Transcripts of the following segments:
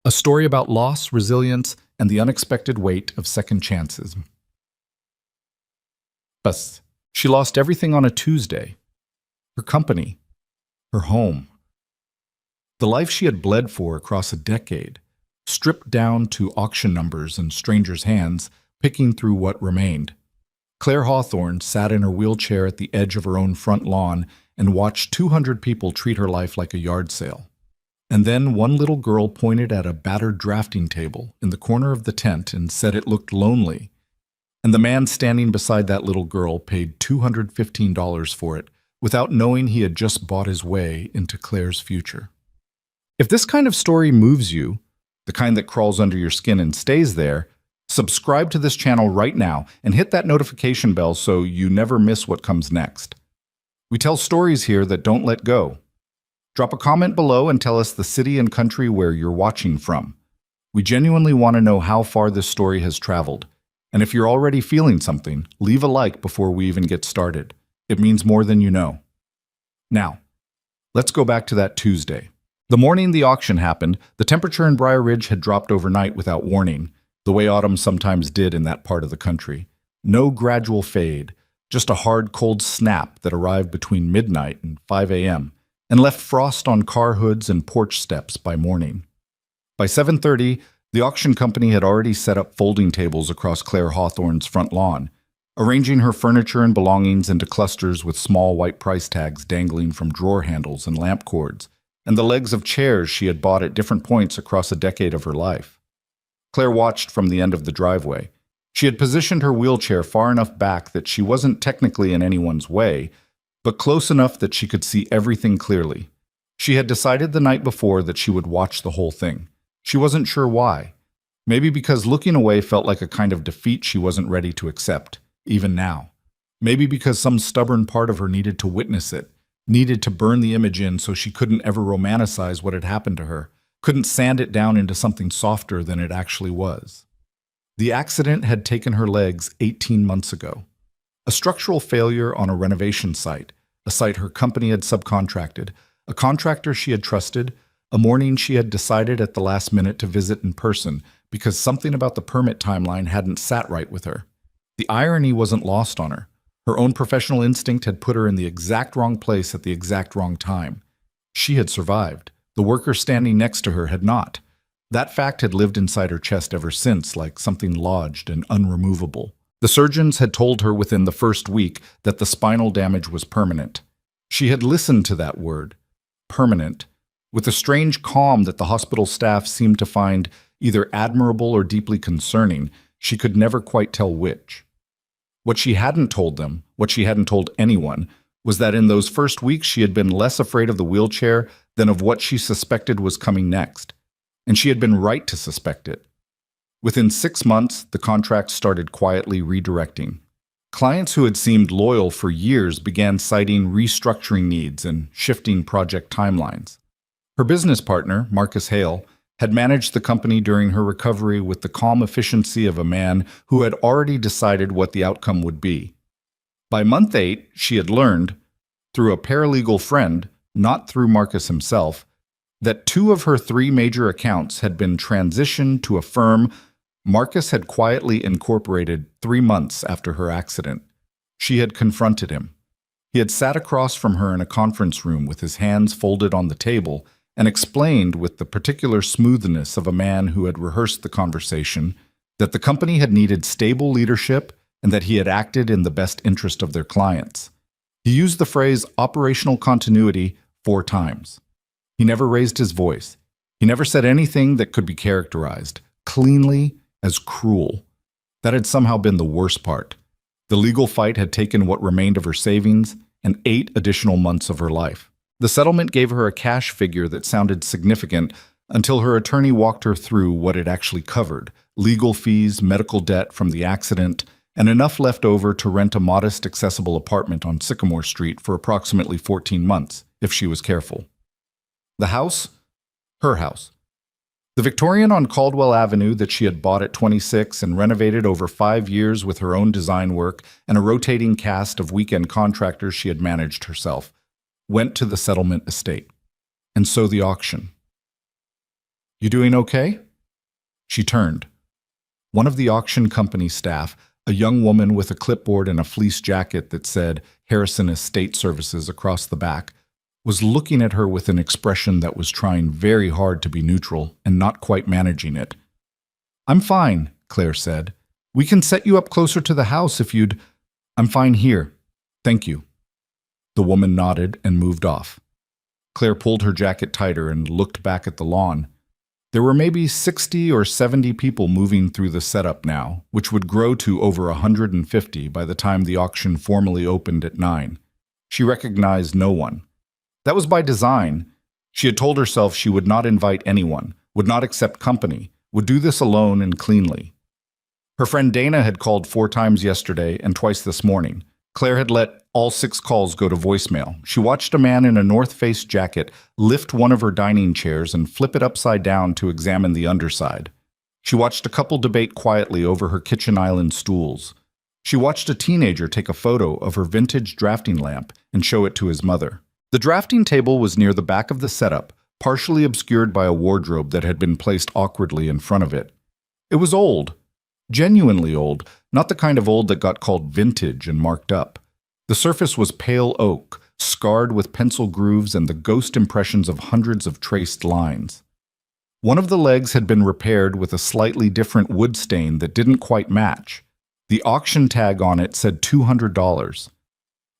A story about loss, resilience, and the unexpected weight of second chances. But she lost everything on a Tuesday. Her company, her home, the life she had bled for across a decade, stripped down to auction numbers and strangers' hands, picking through what remained. Claire Hawthorne sat in her wheelchair at the edge of her own front lawn and watched 200 people treat her life like a yard sale. And then one little girl pointed at a battered drafting table in the corner of the tent and said it looked lonely. And the man standing beside that little girl paid $215 for it without knowing he had just bought his way into Claire's future. If this kind of story moves you, the kind that crawls under your skin and stays there, subscribe to this channel right now and hit that notification bell so you never miss what comes next. We tell stories here that don't let go. Drop a comment below and tell us the city and country where you're watching from. We genuinely want to know how far this story has traveled. And if you're already feeling something, leave a like before we even get started. It means more than you know. Now, let's go back to that Tuesday. The morning the auction happened, the temperature in Briar Ridge had dropped overnight without warning, the way autumn sometimes did in that part of the country. No gradual fade, just a hard, cold snap that arrived between midnight and 5 a.m. and left frost on car hoods and porch steps by morning. By 7:30, the auction company had already set up folding tables across Claire Hawthorne's front lawn, arranging her furniture and belongings into clusters with small white price tags dangling from drawer handles and lamp cords, and the legs of chairs she had bought at different points across a decade of her life. Claire watched from the end of the driveway. She had positioned her wheelchair far enough back that she wasn't technically in anyone's way, but close enough that she could see everything clearly. She had decided the night before that she would watch the whole thing. She wasn't sure why. Maybe because looking away felt like a kind of defeat she wasn't ready to accept, even now. Maybe because some stubborn part of her needed to witness it, needed to burn the image in so she couldn't ever romanticize what had happened to her, couldn't sand it down into something softer than it actually was. The accident had taken her legs 18 months ago. A structural failure on a renovation site, a site her company had subcontracted, a contractor she had trusted, a morning she had decided at the last minute to visit in person because something about the permit timeline hadn't sat right with her. The irony wasn't lost on her. Her own professional instinct had put her in the exact wrong place at the exact wrong time. She had survived. The worker standing next to her had not. That fact had lived inside her chest ever since, like something lodged and unremovable. The surgeons had told her within the first week that the spinal damage was permanent. She had listened to that word, permanent, with a strange calm that the hospital staff seemed to find either admirable or deeply concerning. She could never quite tell which. What she hadn't told them, what she hadn't told anyone, was that in those first weeks she had been less afraid of the wheelchair than of what she suspected was coming next. And she had been right to suspect it. Within 6 months, the contract started quietly redirecting. Clients who had seemed loyal for years began citing restructuring needs and shifting project timelines. Her business partner, Marcus Hale, had managed the company during her recovery with the calm efficiency of a man who had already decided what the outcome would be. By month 8, she had learned, through a paralegal friend, not through Marcus himself, that 2 of her 3 major accounts had been transitioned to a firm Marcus had quietly incorporated 3 months after her accident. She had confronted him. He had sat across from her in a conference room with his hands folded on the table and explained with the particular smoothness of a man who had rehearsed the conversation that the company had needed stable leadership and that he had acted in the best interest of their clients. He used the phrase operational continuity 4 times. He never raised his voice. He never said anything that could be characterized cleanly as cruel. That had somehow been the worst part. The legal fight had taken what remained of her savings and 8 additional months of her life. The settlement gave her a cash figure that sounded significant until her attorney walked her through what it actually covered: legal fees, medical debt from the accident, and enough left over to rent a modest, accessible apartment on Sycamore Street for approximately 14 months, if she was careful. The house? Her house. The Victorian on Caldwell Avenue that she had bought at 26 and renovated over 5 years with her own design work and a rotating cast of weekend contractors she had managed herself, went to the settlement estate. And so the auction. You doing okay? She turned. One of the auction company staff, a young woman with a clipboard and a fleece jacket that said Harrison Estate Services across the back, was looking at her with an expression that was trying very hard to be neutral and not quite managing it. I'm fine, Claire said. We can set you up closer to the house if you'd... I'm fine here. Thank you. The woman nodded and moved off. Claire pulled her jacket tighter and looked back at the lawn. There were maybe 60 or 70 people moving through the setup now, which would grow to over 150 by the time the auction formally opened at 9. She recognized no one. That was by design. She had told herself she would not invite anyone, would not accept company, would do this alone and cleanly. Her friend Dana had called 4 times yesterday and twice this morning. Claire had let all 6 calls go to voicemail. She watched a man in a North Face jacket lift one of her dining chairs and flip it upside down to examine the underside. She watched a couple debate quietly over her kitchen island stools. She watched a teenager take a photo of her vintage drafting lamp and show it to his mother. The drafting table was near the back of the setup, partially obscured by a wardrobe that had been placed awkwardly in front of it. It was old. Genuinely old, not the kind of old that got called vintage and marked up. The surface was pale oak, scarred with pencil grooves and the ghost impressions of hundreds of traced lines. One of the legs had been repaired with a slightly different wood stain that didn't quite match. The auction tag on it said $200.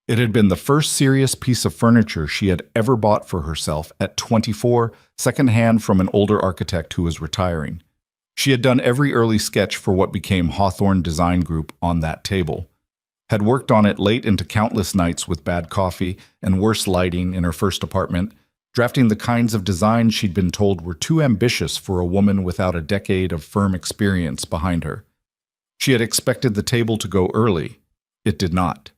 It had been the first serious piece of furniture she had ever bought for herself at 24, secondhand from an older architect who was retiring. She had done every early sketch for what became Hawthorne Design Group on that table, had worked on it late into countless nights with bad coffee and worse lighting in her first apartment, drafting the kinds of designs she'd been told were too ambitious for a woman without a decade of firm experience behind her. She had expected the table to go early. It did not.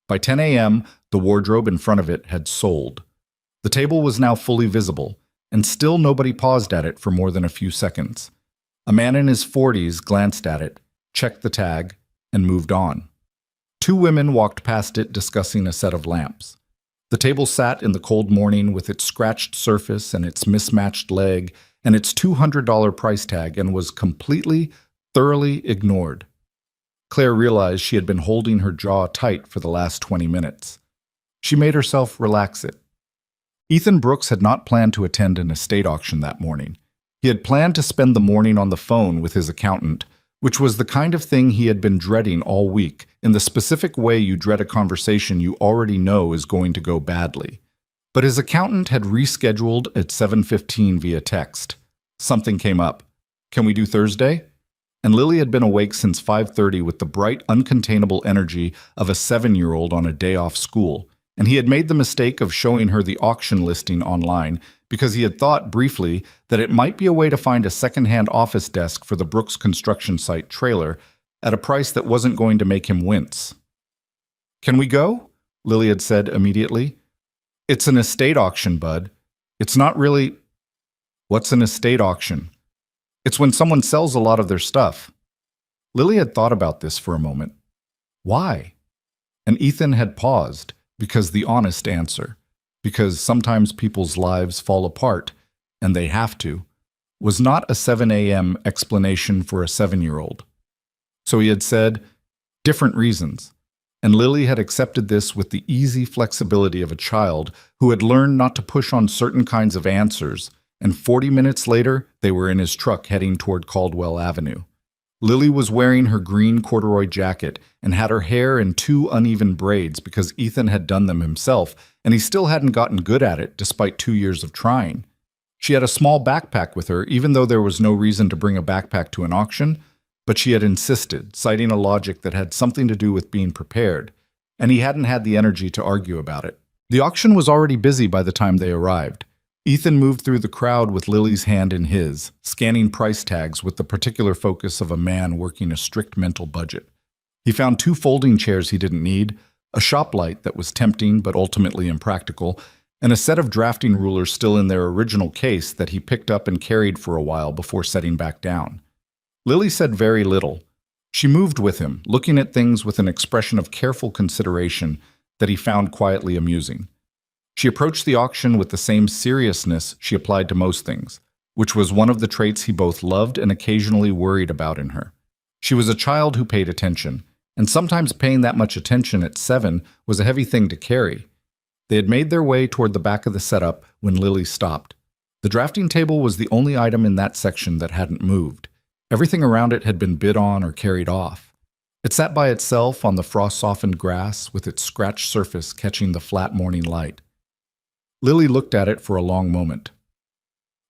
By 10 a.m., the wardrobe in front of it had sold. The table was now fully visible, and still nobody paused at it for more than a few seconds. A man in his 40s glanced at it, checked the tag, and moved on. 2 women walked past it discussing a set of lamps. The table sat in the cold morning with its scratched surface and its mismatched leg and its $200 price tag and was completely, thoroughly ignored. Claire realized she had been holding her jaw tight for the last 20 minutes. She made herself relax it. Ethan Brooks had not planned to attend an estate auction that morning. He had planned to spend the morning on the phone with his accountant, which was the kind of thing he had been dreading all week, in the specific way you dread a conversation you already know is going to go badly. But his accountant had rescheduled at 7:15 via text. Something came up. Can we do Thursday? And Lily had been awake since 5:30 with the bright, uncontainable energy of a 7-year-old on a day off school, and he had made the mistake of showing her the auction listing online because he had thought briefly that it might be a way to find a second-hand office desk for the Brooks construction site trailer at a price that wasn't going to make him wince. Can we go? Lily had said immediately. It's an estate auction, bud. It's not really... What's an estate auction? It's when someone sells a lot of their stuff. Lily had thought about this for a moment. Why? And Ethan had paused, because the honest answer, because sometimes people's lives fall apart, and they have to, was not a 7 a.m. explanation for a 7-year-old. So he had said, different reasons, and Lily had accepted this with the easy flexibility of a child who had learned not to push on certain kinds of answers, and 40 minutes later, they were in his truck heading toward Caldwell Avenue. Lily was wearing her green corduroy jacket and had her hair in 2 uneven braids because Ethan had done them himself, and he still hadn't gotten good at it despite 2 years of trying. She had a small backpack with her, even though there was no reason to bring a backpack to an auction, but she had insisted, citing a logic that had something to do with being prepared, and he hadn't had the energy to argue about it. The auction was already busy by the time they arrived. Ethan moved through the crowd with Lily's hand in his, scanning price tags with the particular focus of a man working a strict mental budget. He found 2 folding chairs he didn't need, a shop light that was tempting but ultimately impractical, and a set of drafting rulers still in their original case that he picked up and carried for a while before setting back down. Lily said very little. She moved with him, looking at things with an expression of careful consideration that he found quietly amusing. She approached the auction with the same seriousness she applied to most things, which was one of the traits he both loved and occasionally worried about in her. She was a child who paid attention, and sometimes paying that much attention at 7 was a heavy thing to carry. They had made their way toward the back of the setup when Lily stopped. The drafting table was the only item in that section that hadn't moved. Everything around it had been bid on or carried off. It sat by itself on the frost-softened grass with its scratched surface catching the flat morning light. Lily looked at it for a long moment.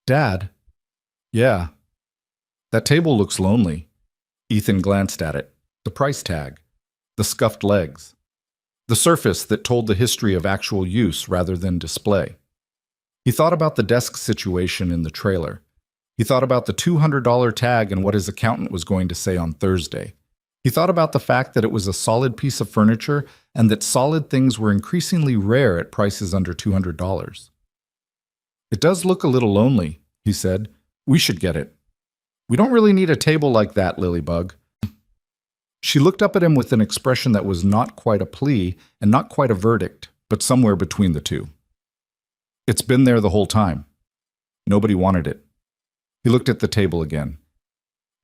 "Dad?" "Yeah." "That table looks lonely." Ethan glanced at it. The price tag. The scuffed legs. The surface that told the history of actual use rather than display. He thought about the desk situation in the trailer. He thought about the $200 tag and what his accountant was going to say on Thursday. He thought about the fact that it was a solid piece of furniture and that solid things were increasingly rare at prices under $200. "It does look a little lonely," he said. "We should get it." "We don't really need a table like that, Lilybug." She looked up at him with an expression that was not quite a plea and not quite a verdict, but somewhere between the two. "It's been there the whole time. Nobody wanted it." He looked at the table again.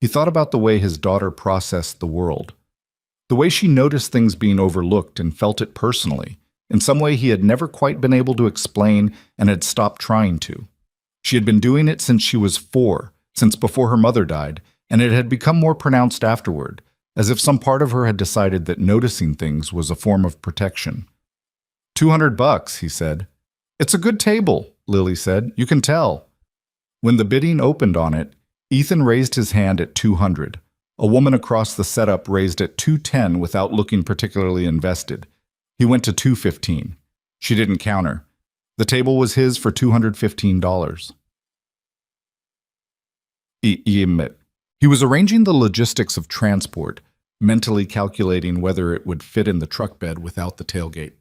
He thought about the way his daughter processed the world, the way she noticed things being overlooked and felt it personally, in some way he had never quite been able to explain and had stopped trying to. She had been doing it since she was 4, since before her mother died, and it had become more pronounced afterward, as if some part of her had decided that noticing things was a form of protection. $200, he said. "It's a good table," Lily said. "You can tell." When the bidding opened on it, Ethan raised his hand at 200. A woman across the setup raised at 210 without looking particularly invested. He went to 215. She didn't counter. The table was his for $215. He was arranging the logistics of transport, mentally calculating whether it would fit in the truck bed without the tailgate,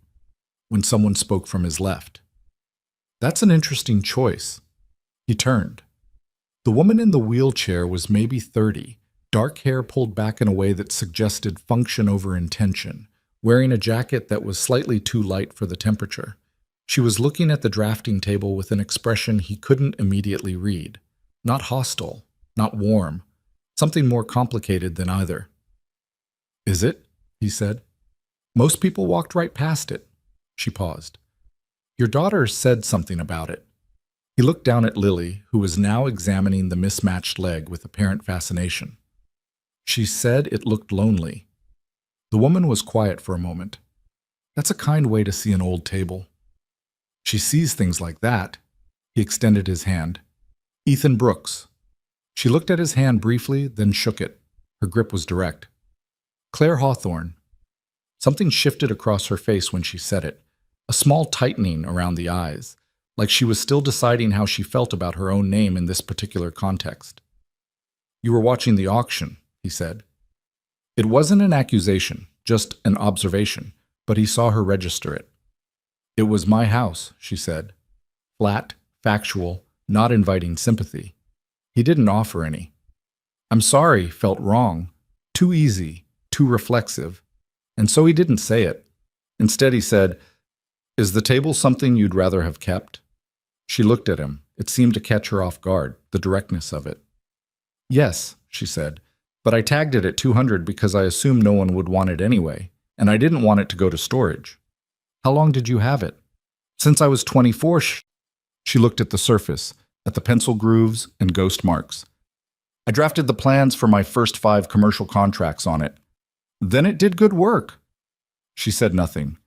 when someone spoke from his left. "That's an interesting choice." He turned. The woman in the wheelchair was maybe 30, dark hair pulled back in a way that suggested function over intention, wearing a jacket that was slightly too light for the temperature. She was looking at the drafting table with an expression he couldn't immediately read. Not hostile, not warm, something more complicated than either. "Is it?" he said. "Most people walked right past it." She paused. "Your daughter said something about it." He looked down at Lily, who was now examining the mismatched leg with apparent fascination. "She said it looked lonely." The woman was quiet for a moment. "That's a kind way to see an old table." "She sees things like that." He extended his hand. "Ethan Brooks." She looked at his hand briefly, then shook it. Her grip was direct. "Claire Hawthorne." Something shifted across her face when she said it, a small tightening around the eyes, like she was still deciding how she felt about her own name in this particular context. "You were watching the auction," he said. It wasn't an accusation, just an observation, but he saw her register it. "It was my house," she said. Flat, factual, not inviting sympathy. He didn't offer any. "I'm sorry," felt wrong, too easy, too reflexive, and so he didn't say it. Instead he said, "Is the table something you'd rather have kept?" She looked at him. It seemed to catch her off guard, the directness of it. "Yes," she said, "but I tagged it at 200 because I assumed no one would want it anyway, and I didn't want it to go to storage." "How long did you have it?" "Since I was 24. She looked at the surface, at the pencil grooves and ghost marks. "I drafted the plans for my first 5 commercial contracts on it. Then it did good work." She said nothing.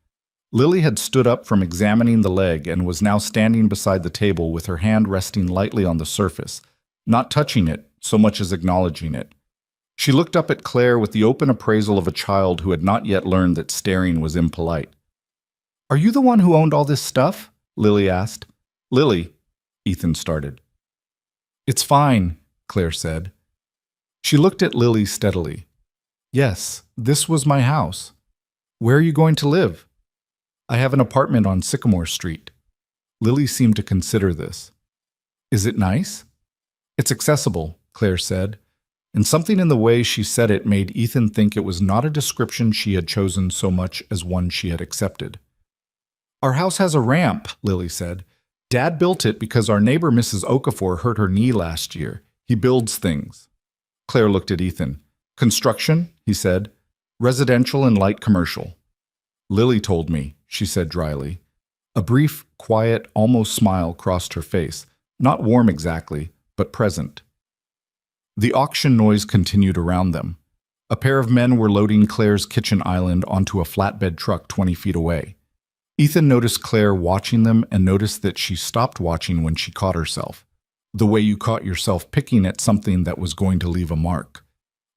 Lily had stood up from examining the leg and was now standing beside the table with her hand resting lightly on the surface, not touching it so much as acknowledging it. She looked up at Claire with the open appraisal of a child who had not yet learned that staring was impolite. "Are you the one who owned all this stuff?" Lily asked. "Lily," Ethan started. "It's fine," Claire said. She looked at Lily steadily. "Yes, this was my house. Where are you going to live?" "I have an apartment on Sycamore Street." Lily seemed to consider this. "Is it nice?" "It's accessible," Claire said, and something in the way she said it made Ethan think it was not a description she had chosen so much as one she had accepted. "Our house has a ramp," Lily said. Dad built it because our neighbor Mrs. Okafor hurt her knee last year. He builds things. Claire looked at Ethan. Construction, he said. Residential and light commercial. Lily told me, she said dryly. A brief, quiet, almost smile crossed her face. Not warm exactly, but present. The auction noise continued around them. A pair of men were loading Claire's kitchen island onto a flatbed truck 20 feet away. Ethan noticed Claire watching them and noticed that she stopped watching when she caught herself. The way you caught yourself picking at something that was going to leave a mark.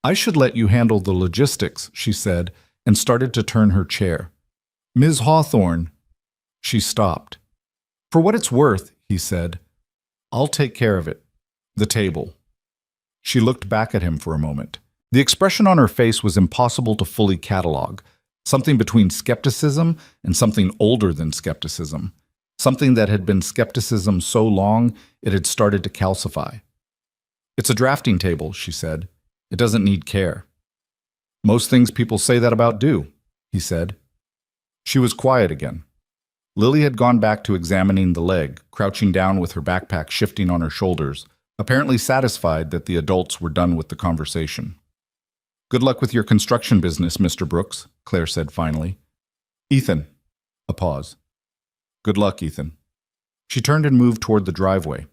I should let you handle the logistics, she said, and started to turn her chair. Ms. Hawthorne. She stopped. For what it's worth, he said. I'll take care of it. The table. She looked back at him for a moment. The expression on her face was impossible to fully catalog. Something between skepticism and something older than skepticism. Something that had been skepticism so long it had started to calcify. It's a drafting table, she said. It doesn't need care. Most things people say that about do, he said. She was quiet again. Lily had gone back to examining the leg, crouching down with her backpack shifting on her shoulders, apparently satisfied that the adults were done with the conversation. Good luck with your construction business, Mr. Brooks, Claire said finally. Ethan. A pause. Good luck, Ethan. She turned and moved toward the driveway.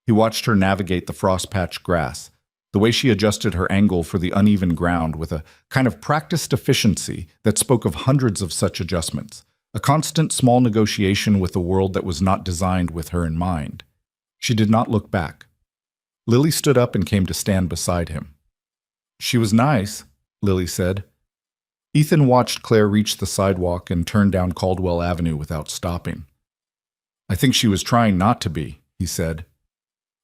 He watched her navigate the frost-patched grass, the way she adjusted her angle for the uneven ground with a kind of practiced efficiency that spoke of hundreds of such adjustments, a constant small negotiation with a world that was not designed with her in mind. She did not look back. Lily stood up and came to stand beside him. She was nice, Lily said. Ethan watched Claire reach the sidewalk and turn down Caldwell Avenue without stopping. I think she was trying not to be, he said.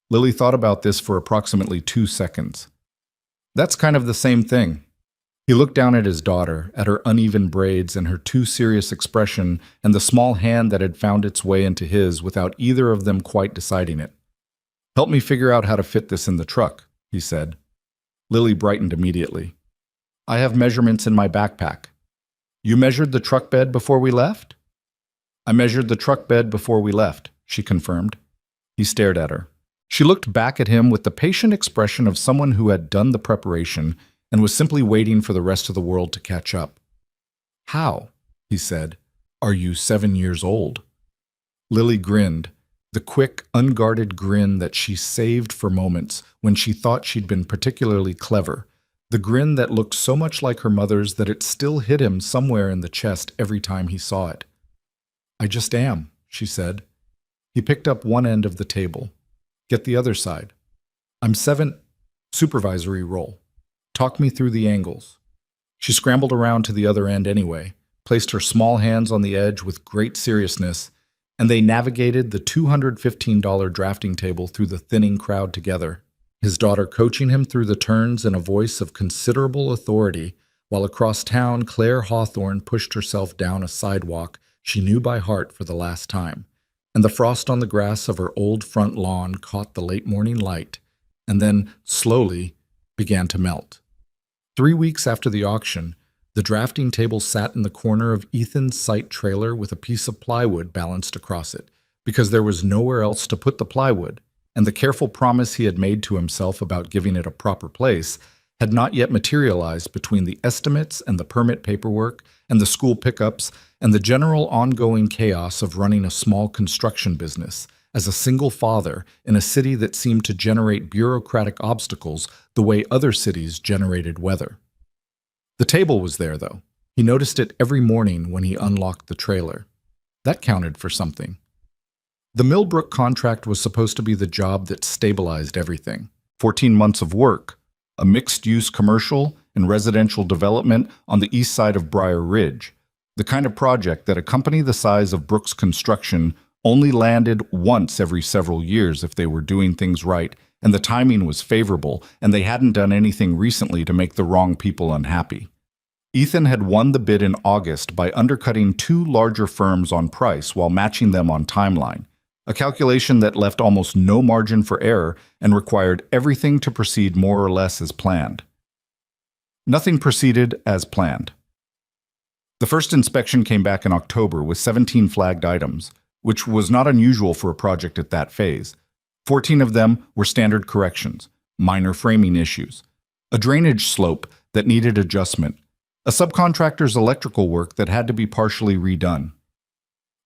Lily thought about this for approximately 2 seconds. That's kind of the same thing. He looked down at his daughter, at her uneven braids and her too serious expression and the small hand that had found its way into his without either of them quite deciding it. Help me figure out how to fit this in the truck, he said. Lily brightened immediately. I have measurements in my backpack. You measured the truck bed before we left? I measured the truck bed before we left, she confirmed. He stared at her. She looked back at him with the patient expression of someone who had done the preparation and was simply waiting for the rest of the world to catch up. How? He said. Are you 7 years old? Lily grinned, the quick, unguarded grin that she saved for moments when she thought she'd been particularly clever, the grin that looked so much like her mother's that it still hit him somewhere in the chest every time he saw it. I just am, she said. He picked up one end of the table. Get the other side. I'm 7, supervisory role. Talk me through the angles. She scrambled around to the other end anyway, placed her small hands on the edge with great seriousness, and they navigated the $215 drafting table through the thinning crowd together, his daughter coaching him through the turns in a voice of considerable authority, while across town Claire Hawthorne pushed herself down a sidewalk she knew by heart for the last time, and the frost on the grass of her old front lawn caught the late morning light, and then, slowly, began to melt. 3 weeks after the auction, the drafting table sat in the corner of Ethan's site trailer with a piece of plywood balanced across it, because there was nowhere else to put the plywood, and the careful promise he had made to himself about giving it a proper place had not yet materialized between the estimates and the permit paperwork and the school pickups and the general ongoing chaos of running a small construction business as a single father in a city that seemed to generate bureaucratic obstacles the way other cities generated weather. The table was there, though. He noticed it every morning when he unlocked the trailer. That counted for something. The Millbrook contract was supposed to be the job that stabilized everything. 14 months of work, a mixed-use commercial and residential development on the east side of Briar Ridge, the kind of project that a company the size of Brooks Construction only landed once every several years if they were doing things right and the timing was favorable and they hadn't done anything recently to make the wrong people unhappy. Ethan had won the bid in August by undercutting 2 larger firms on price while matching them on timeline, a calculation that left almost no margin for error and required everything to proceed more or less as planned. Nothing proceeded as planned. The first inspection came back in October with 17 flagged items, which was not unusual for a project at that phase. 14 of them were standard corrections, minor framing issues, a drainage slope that needed adjustment, a subcontractor's electrical work that had to be partially redone.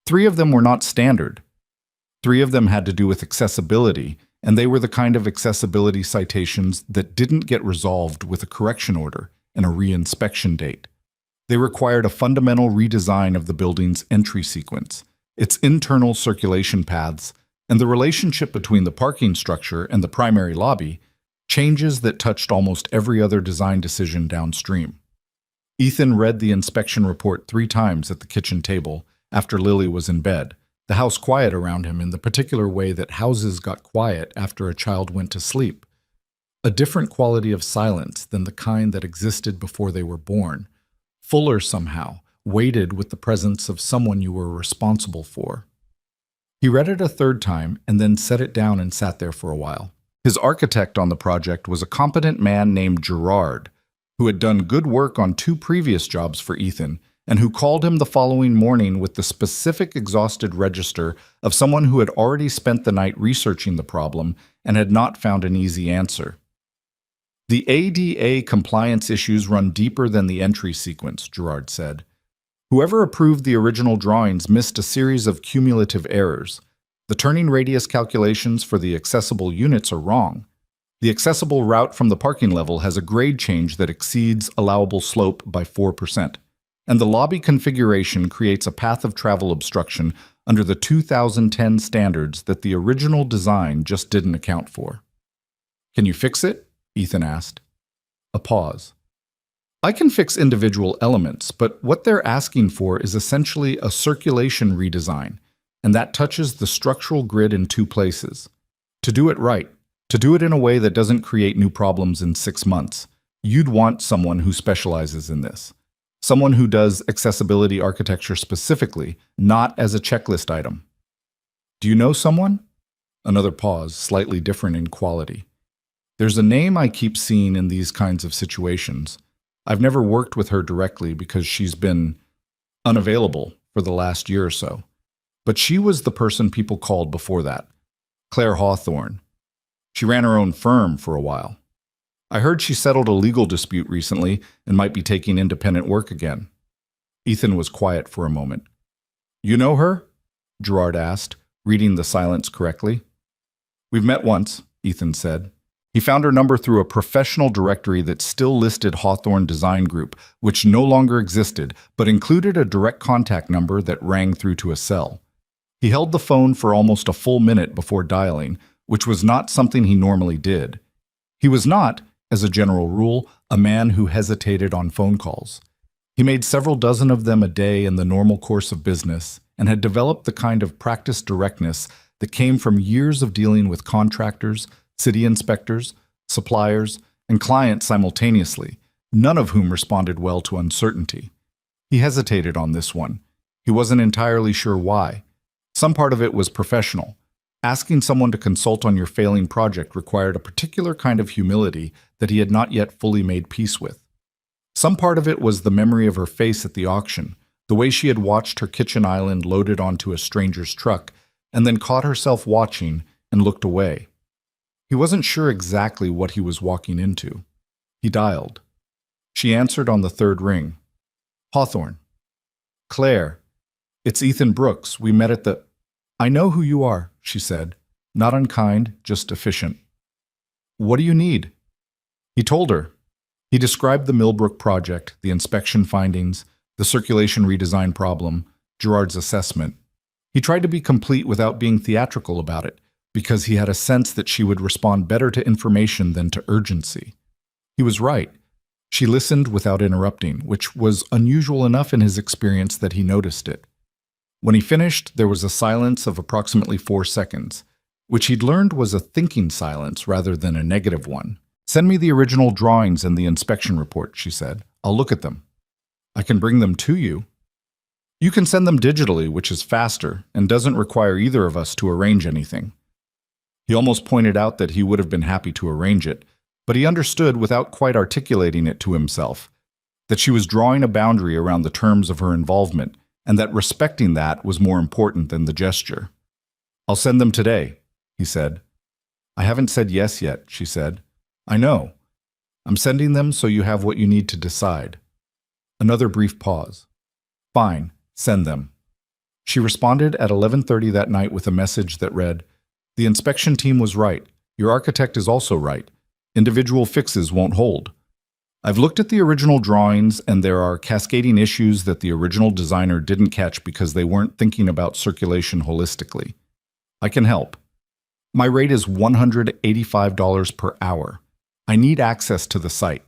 3 of them were not standard. 3 of them had to do with accessibility, and they were the kind of accessibility citations that didn't get resolved with a correction order and a reinspection date. They required a fundamental redesign of the building's entry sequence, its internal circulation paths, and the relationship between the parking structure and the primary lobby, changes that touched almost every other design decision downstream. Ethan read the inspection report 3 times at the kitchen table after Lily was in bed, the house quiet around him in the particular way that houses got quiet after a child went to sleep. A different quality of silence than the kind that existed before they were born, fuller somehow, weighted with the presence of someone you were responsible for. He read it a 3rd time and then set it down and sat there for a while. His architect on the project was a competent man named Gerard, who had done good work on 2 previous jobs for Ethan, and who called him the following morning with the specific exhausted register of someone who had already spent the night researching the problem and had not found an easy answer. The ADA compliance issues run deeper than the entry sequence, Gerard said. Whoever approved the original drawings missed a series of cumulative errors. The turning radius calculations for the accessible units are wrong. The accessible route from the parking level has a grade change that exceeds allowable slope by 4%. And the lobby configuration creates a path of travel obstruction under the 2010 standards that the original design just didn't account for. "Can you fix it?" Ethan asked. A pause. "I can fix individual elements, but what they're asking for is essentially a circulation redesign, and that touches the structural grid in 2 places. To do it right, to do it in a way that doesn't create new problems in 6 months, you'd want someone who specializes in this. Someone who does accessibility architecture specifically, not as a checklist item." "Do you know someone?" Another pause, slightly different in quality. "There's a name I keep seeing in these kinds of situations. I've never worked with her directly because she's been unavailable for the last year or so. But she was the person people called before that. Claire Hawthorne. She ran her own firm for a while. I heard she settled a legal dispute recently and might be taking independent work again." Ethan was quiet for a moment. "You know her?" Gerard asked, reading the silence correctly. "We've met once," Ethan said. He found her number through a professional directory that still listed Hawthorne Design Group, which no longer existed, but included a direct contact number that rang through to a cell. He held the phone for almost a full minute before dialing, which was not something he normally did. He was not, as a general rule, a man who hesitated on phone calls. He made several dozen of them a day in the normal course of business and had developed the kind of practiced directness that came from years of dealing with contractors, city inspectors, suppliers, and clients simultaneously, none of whom responded well to uncertainty. He hesitated on this one. He wasn't entirely sure why. Some part of it was professional. Asking someone to consult on your failing project required a particular kind of humility that he had not yet fully made peace with. Some part of it was the memory of her face at the auction, the way she had watched her kitchen island loaded onto a stranger's truck, and then caught herself watching and looked away. He wasn't sure exactly what he was walking into. He dialed. She answered on the 3rd ring. "Hawthorne." "Claire, it's Ethan Brooks. We met at the—" "I know who you are," she said. Not unkind, just efficient. "What do you need?" He told her. He described the Millbrook project, the inspection findings, the circulation redesign problem, Gerard's assessment. He tried to be complete without being theatrical about it, because he had a sense that she would respond better to information than to urgency. He was right. She listened without interrupting, which was unusual enough in his experience that he noticed it. When he finished, there was a silence of approximately 4 seconds, which he'd learned was a thinking silence rather than a negative one. "Send me the original drawings and the inspection report," she said. "I'll look at them." "I can bring them to you." "You can send them digitally, which is faster and doesn't require either of us to arrange anything." He almost pointed out that he would have been happy to arrange it, but he understood without quite articulating it to himself that she was drawing a boundary around the terms of her involvement and that respecting that was more important than the gesture. "I'll send them today," he said. "I haven't said yes yet," she said. "I know. I'm sending them so you have what you need to decide." Another brief pause. "Fine, send them." She responded at 11:30 that night with a message that read, "The inspection team was right. Your architect is also right. Individual fixes won't hold. I've looked at the original drawings, and there are cascading issues that the original designer didn't catch because they weren't thinking about circulation holistically. I can help. My rate is $185 per hour. I need access to the site.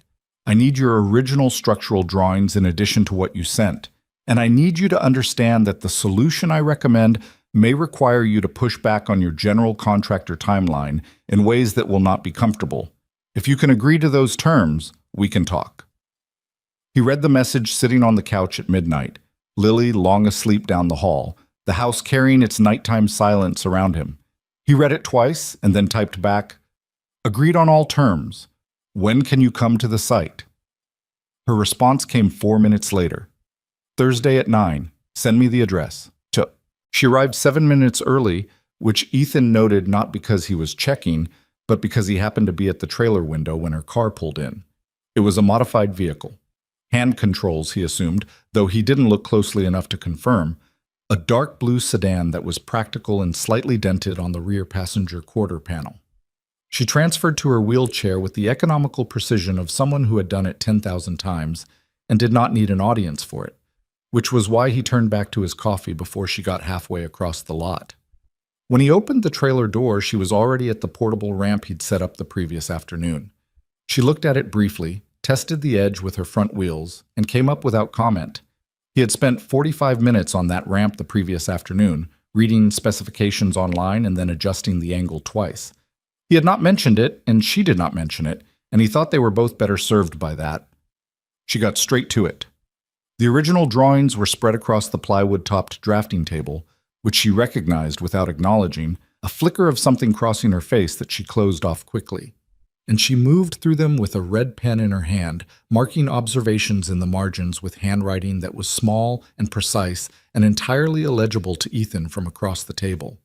I need your original structural drawings in addition to what you sent. And I need you to understand that the solution I recommend may require you to push back on your general contractor timeline in ways that will not be comfortable. If you can agree to those terms, we can talk." He read the message sitting on the couch at midnight, Lily long asleep down the hall, the house carrying its nighttime silence around him. He read it twice and then typed back, "Agreed on all terms. When can you come to the site?" Her response came 4 minutes later. "Thursday at 9. Send me the address." She arrived 7 minutes early, which Ethan noted not because he was checking, but because he happened to be at the trailer window when her car pulled in. It was a modified vehicle. Hand controls, he assumed, though he didn't look closely enough to confirm. A dark blue sedan that was practical and slightly dented on the rear passenger quarter panel. She transferred to her wheelchair with the economical precision of someone who had done it 10,000 times and did not need an audience for it, which was why he turned back to his coffee before she got halfway across the lot. When he opened the trailer door, she was already at the portable ramp he'd set up the previous afternoon. She looked at it briefly, tested the edge with her front wheels, and came up without comment. He had spent 45 minutes on that ramp the previous afternoon, reading specifications online and then adjusting the angle twice. He had not mentioned it, and she did not mention it, and he thought they were both better served by that. She got straight to it. The original drawings were spread across the plywood-topped drafting table, which she recognized without acknowledging, a flicker of something crossing her face that she closed off quickly. And she moved through them with a red pen in her hand, marking observations in the margins with handwriting that was small and precise and entirely illegible to Ethan from across the table.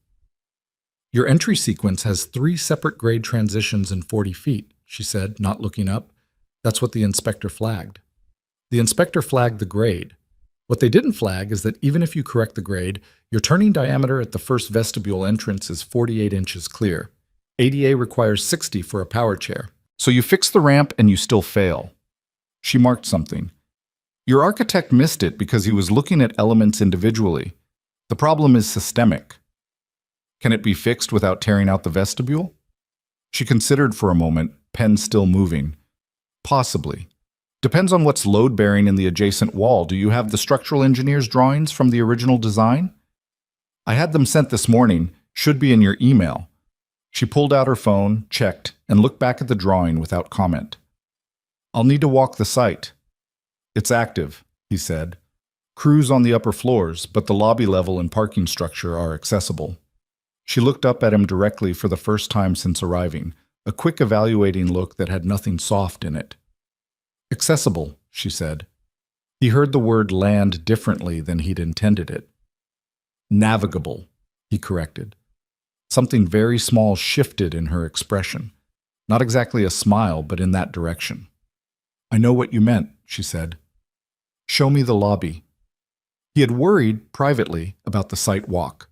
"Your entry sequence has 3 separate grade transitions in 40 feet, she said, not looking up. That's what the inspector flagged. The inspector flagged the grade. What they didn't flag is that even if you correct the grade, your turning diameter at the first vestibule entrance is 48 inches clear. ADA requires 60 for a power chair. So you fix the ramp and you still fail." She marked something. "Your architect missed it because he was looking at elements individually. The problem is systemic. Can it be fixed without tearing out the vestibule?" She considered for a moment, pen still moving. "Possibly. Depends on what's load-bearing in the adjacent wall. Do you have the structural engineer's drawings from the original design?" "I had them sent this morning. Should be in your email." She pulled out her phone, checked, and looked back at the drawing without comment. "I'll need to walk the site." "It's active," he said. "Crews on the upper floors, but the lobby level and parking structure are accessible." She looked up at him directly for the first time since arriving, a quick evaluating look that had nothing soft in it. "Accessible," she said. He heard the word land differently than he'd intended it. "Navigable," he corrected. Something very small shifted in her expression. Not exactly a smile, but in that direction. "I know what you meant," she said. "Show me the lobby." He had worried, privately, about the site walk.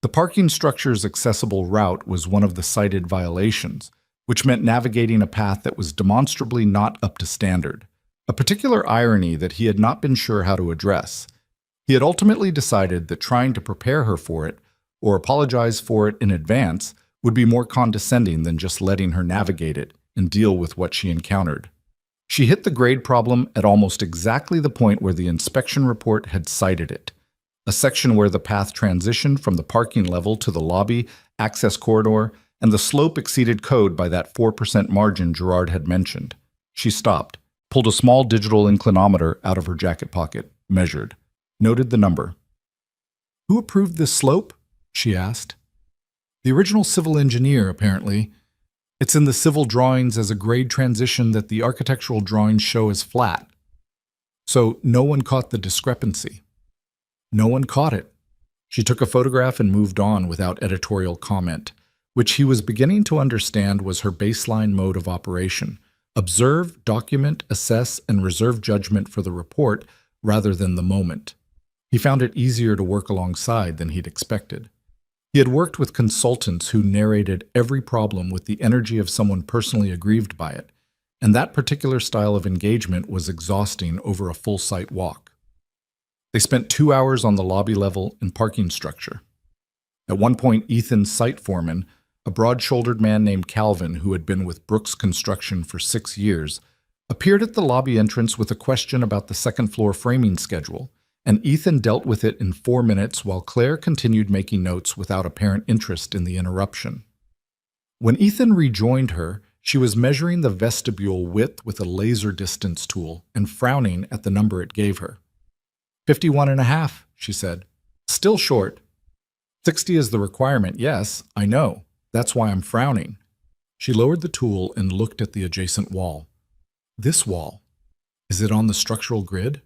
The parking structure's accessible route was one of the cited violations, which meant navigating a path that was demonstrably not up to standard, a particular irony that he had not been sure how to address. He had ultimately decided that trying to prepare her for it, or apologize for it in advance, would be more condescending than just letting her navigate it and deal with what she encountered. She hit the grade problem at almost exactly the point where the inspection report had cited it, a section where the path transitioned from the parking level to the lobby, access corridor, and the slope exceeded code by that 4% margin Gerard had mentioned. She stopped, pulled a small digital inclinometer out of her jacket pocket, measured, noted the number. "Who approved this slope?" she asked. "The original civil engineer, apparently. It's in the civil drawings as a grade transition that the architectural drawings show as flat. So no one caught the discrepancy." No one caught it. She took a photograph and moved on without editorial comment, which he was beginning to understand was her baseline mode of operation. Observe, document, assess, and reserve judgment for the report rather than the moment. He found it easier to work alongside than he'd expected. He had worked with consultants who narrated every problem with the energy of someone personally aggrieved by it, and that particular style of engagement was exhausting over a full site walk. They spent 2 hours on the lobby level and parking structure. At one point, Ethan's site foreman, a broad-shouldered man named Calvin who had been with Brooks Construction for 6 years, appeared at the lobby entrance with a question about the second-floor framing schedule, and Ethan dealt with it in 4 minutes while Claire continued making notes without apparent interest in the interruption. When Ethan rejoined her, she was measuring the vestibule width with a laser distance tool and frowning at the number it gave her. 51.5, she said. Still short. 60 is the requirement, yes, I know. That's why I'm frowning. She lowered the tool and looked at the adjacent wall. This wall. Is it on the structural grid?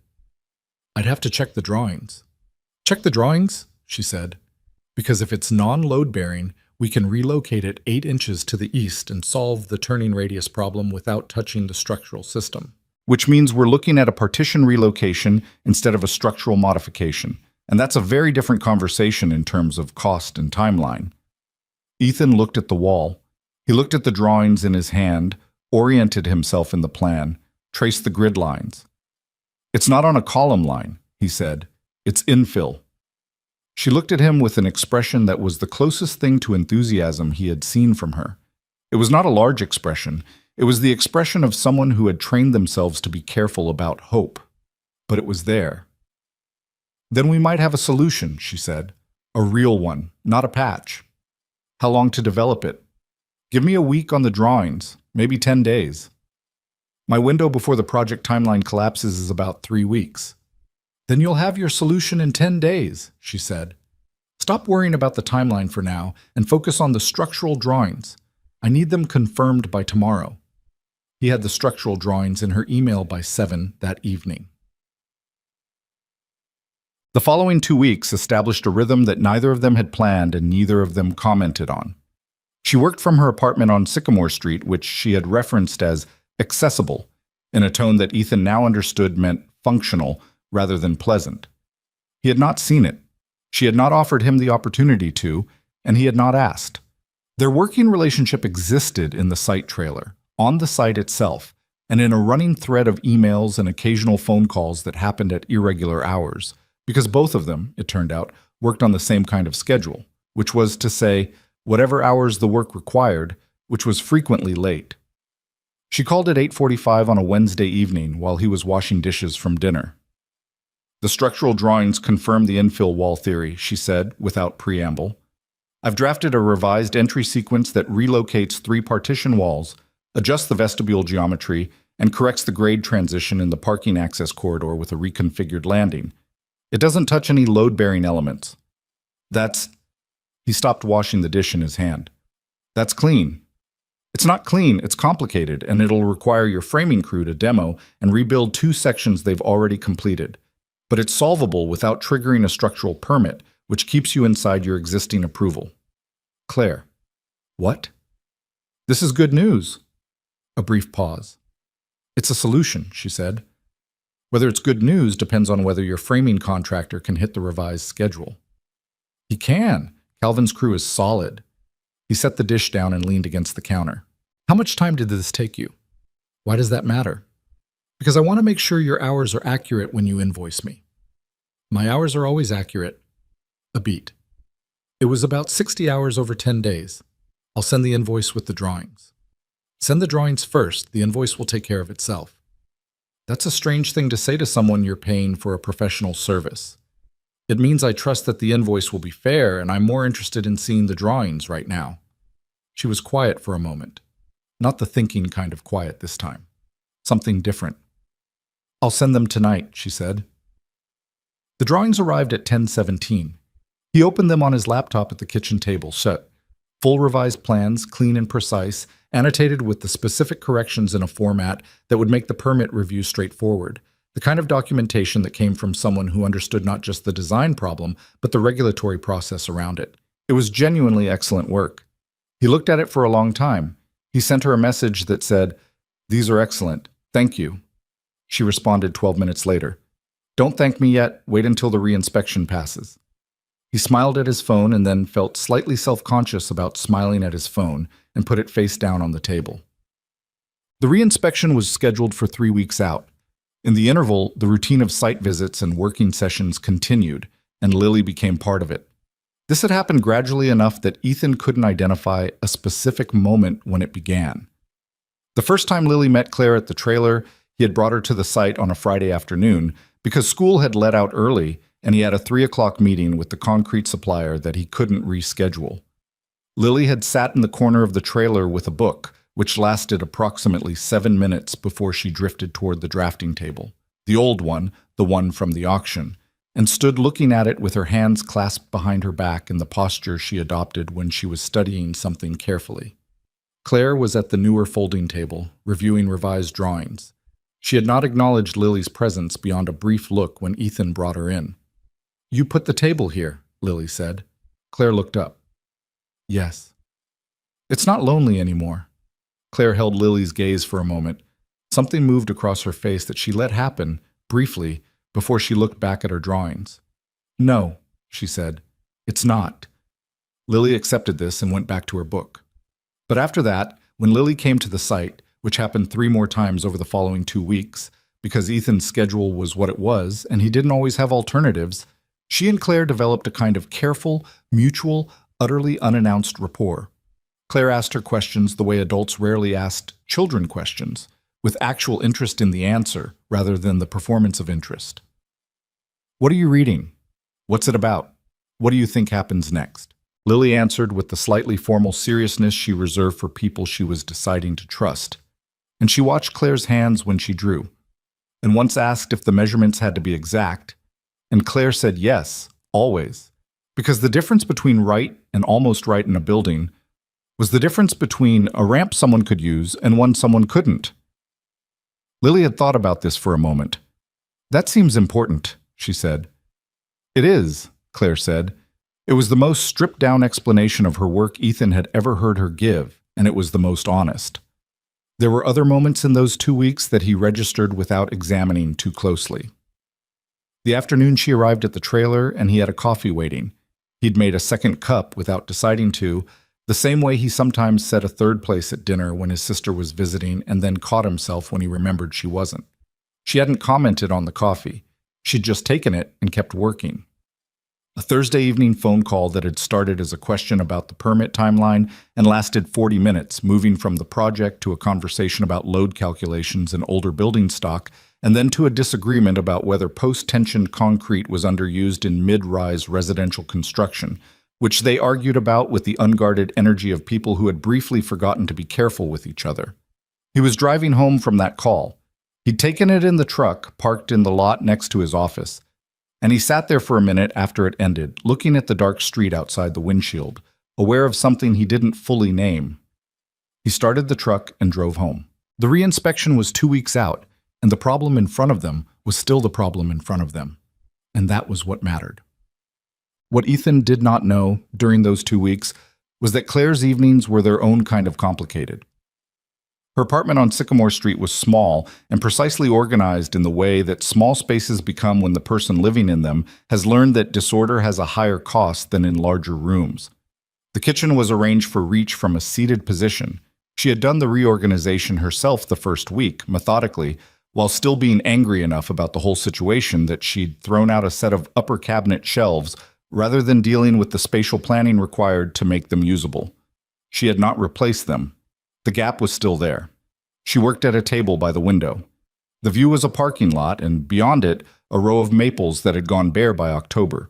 I'd have to check the drawings. Check the drawings, she said, because if it's non-load-bearing, we can relocate it 8 inches to the east and solve the turning radius problem without touching the structural system. Which means we're looking at a partition relocation instead of a structural modification, and that's a very different conversation in terms of cost and timeline. Ethan looked at the wall. He looked at the drawings in his hand, oriented himself in the plan, traced the grid lines. It's not on a column line, he said. It's infill. She looked at him with an expression that was the closest thing to enthusiasm he had seen from her. It was not a large expression. It was the expression of someone who had trained themselves to be careful about hope. But it was there. Then we might have a solution, she said. A real one, not a patch. How long to develop it? Give me a week on the drawings, maybe 10 days. My window before the project timeline collapses is about 3 weeks. Then you'll have your solution in 10 days, she said. Stop worrying about the timeline for now and focus on the structural drawings. I need them confirmed by tomorrow. He had the structural drawings in her email by 7 that evening. The following 2 weeks established a rhythm that neither of them had planned and neither of them commented on. She worked from her apartment on Sycamore Street, which she had referenced as accessible, in a tone that Ethan now understood meant functional rather than pleasant. He had not seen it. She had not offered him the opportunity to, and he had not asked. Their working relationship existed in the site trailer, on the site itself, and in a running thread of emails and occasional phone calls that happened at irregular hours, because both of them, it turned out, worked on the same kind of schedule, which was to say, whatever hours the work required, which was frequently late. She called at 8:45 on a Wednesday evening while he was washing dishes from dinner. The structural drawings confirm the infill wall theory, she said, without preamble. I've drafted a revised entry sequence that relocates 3 partition walls, adjusts the vestibule geometry, and corrects the grade transition in the parking access corridor with a reconfigured landing. It doesn't touch any load-bearing elements. He stopped washing the dish in his hand. That's clean. It's not clean, it's complicated, and it'll require your framing crew to demo and rebuild 2 sections they've already completed. But it's solvable without triggering a structural permit, which keeps you inside your existing approval. Claire. What? This is good news. A brief pause. It's a solution, she said. Whether it's good news depends on whether your framing contractor can hit the revised schedule. He can. Calvin's crew is solid. He set the dish down and leaned against the counter. How much time did this take you? Why does that matter? Because I want to make sure your hours are accurate when you invoice me. My hours are always accurate. A beat. It was about 60 hours over 10 days. I'll send the invoice with the drawings. Send the drawings first. The invoice will take care of itself. That's a strange thing to say to someone you're paying for a professional service. It means I trust that the invoice will be fair, and I'm more interested in seeing the drawings right now. She was quiet for a moment. Not the thinking kind of quiet this time. Something different. I'll send them tonight, she said. The drawings arrived at 10:17. He opened them on his laptop at the kitchen table, shut. Full revised plans, clean and precise, annotated with the specific corrections in a format that would make the permit review straightforward. The kind of documentation that came from someone who understood not just the design problem, but the regulatory process around it. It was genuinely excellent work. He looked at it for a long time. He sent her a message that said, "These are excellent. Thank you." She responded 12 minutes later. "Don't thank me yet. Wait until the reinspection passes." He smiled at his phone and then felt slightly self-conscious about smiling at his phone and put it face down on the table. The reinspection was scheduled for 3 weeks out. In the interval, the routine of site visits and working sessions continued, and Lily became part of it. This had happened gradually enough that Ethan couldn't identify a specific moment when it began. The first time Lily met Claire at the trailer, he had brought her to the site on a Friday afternoon because school had let out early and he had a 3 o'clock meeting with the concrete supplier that he couldn't reschedule. Lily had sat in the corner of the trailer with a book, which lasted approximately 7 minutes before she drifted toward the drafting table, the old one, the one from the auction, and stood looking at it with her hands clasped behind her back in the posture she adopted when she was studying something carefully. Claire was at the newer folding table, reviewing revised drawings. She had not acknowledged Lily's presence beyond a brief look when Ethan brought her in. "You put the table here," Lily said. Claire looked up. "Yes." "It's not lonely anymore." Claire held Lily's gaze for a moment. Something moved across her face that she let happen, briefly, before she looked back at her drawings. "No," she said. "It's not." Lily accepted this and went back to her book. But after that, when Lily came to the site, which happened 3 more times over the following 2 weeks, because Ethan's schedule was what it was and he didn't always have alternatives, she and Claire developed a kind of careful, mutual, utterly unannounced rapport. Claire asked her questions the way adults rarely asked children questions, with actual interest in the answer rather than the performance of interest. "What are you reading? What's it about? What do you think happens next?" Lily answered with the slightly formal seriousness she reserved for people she was deciding to trust. And she watched Claire's hands when she drew, and once asked if the measurements had to be exact, and Claire said yes, always, because the difference between right and almost right in a building was the difference between a ramp someone could use and one someone couldn't. Lily had thought about this for a moment. "That seems important," she said. "It is," Claire said. It was the most stripped-down explanation of her work Ethan had ever heard her give, and it was the most honest. There were other moments in those 2 weeks that he registered without examining too closely. The afternoon she arrived at the trailer, and he had a coffee waiting. He'd made a second cup without deciding to, the same way he sometimes set a third place at dinner when his sister was visiting and then caught himself when he remembered she wasn't. She hadn't commented on the coffee. She'd just taken it and kept working. A Thursday evening phone call that had started as a question about the permit timeline and lasted 40 minutes, moving from the project to a conversation about load calculations and older building stock, and then to a disagreement about whether post-tensioned concrete was underused in mid-rise residential construction, which they argued about with the unguarded energy of people who had briefly forgotten to be careful with each other. He was driving home from that call. He'd taken it in the truck, parked in the lot next to his office, and he sat there for a minute after it ended, looking at the dark street outside the windshield, aware of something he didn't fully name. He started the truck and drove home. The reinspection was 2 weeks out, and the problem in front of them was still the problem in front of them. And that was what mattered. What Ethan did not know during those 2 weeks was that Claire's evenings were their own kind of complicated. Her apartment on Sycamore Street was small and precisely organized in the way that small spaces become when the person living in them has learned that disorder has a higher cost than in larger rooms. The kitchen was arranged for reach from a seated position. She had done the reorganization herself the first week, methodically, while still being angry enough about the whole situation that she'd thrown out a set of upper cabinet shelves rather than dealing with the spatial planning required to make them usable. She had not replaced them. The gap was still there. She worked at a table by the window. The view was a parking lot, and beyond it, a row of maples that had gone bare by October.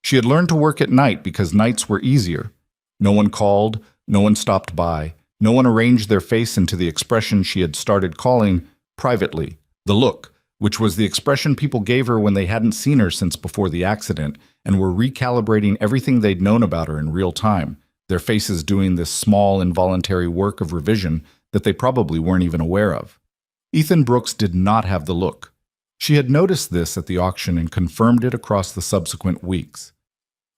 She had learned to work at night because nights were easier. No one called, no one stopped by, no one arranged their face into the expression she had started calling, privately, the look, which was the expression people gave her when they hadn't seen her since before the accident and were recalibrating everything they'd known about her in real time, their faces doing this small, involuntary work of revision that they probably weren't even aware of. Ethan Brooks did not have the look. She had noticed this at the auction and confirmed it across the subsequent weeks.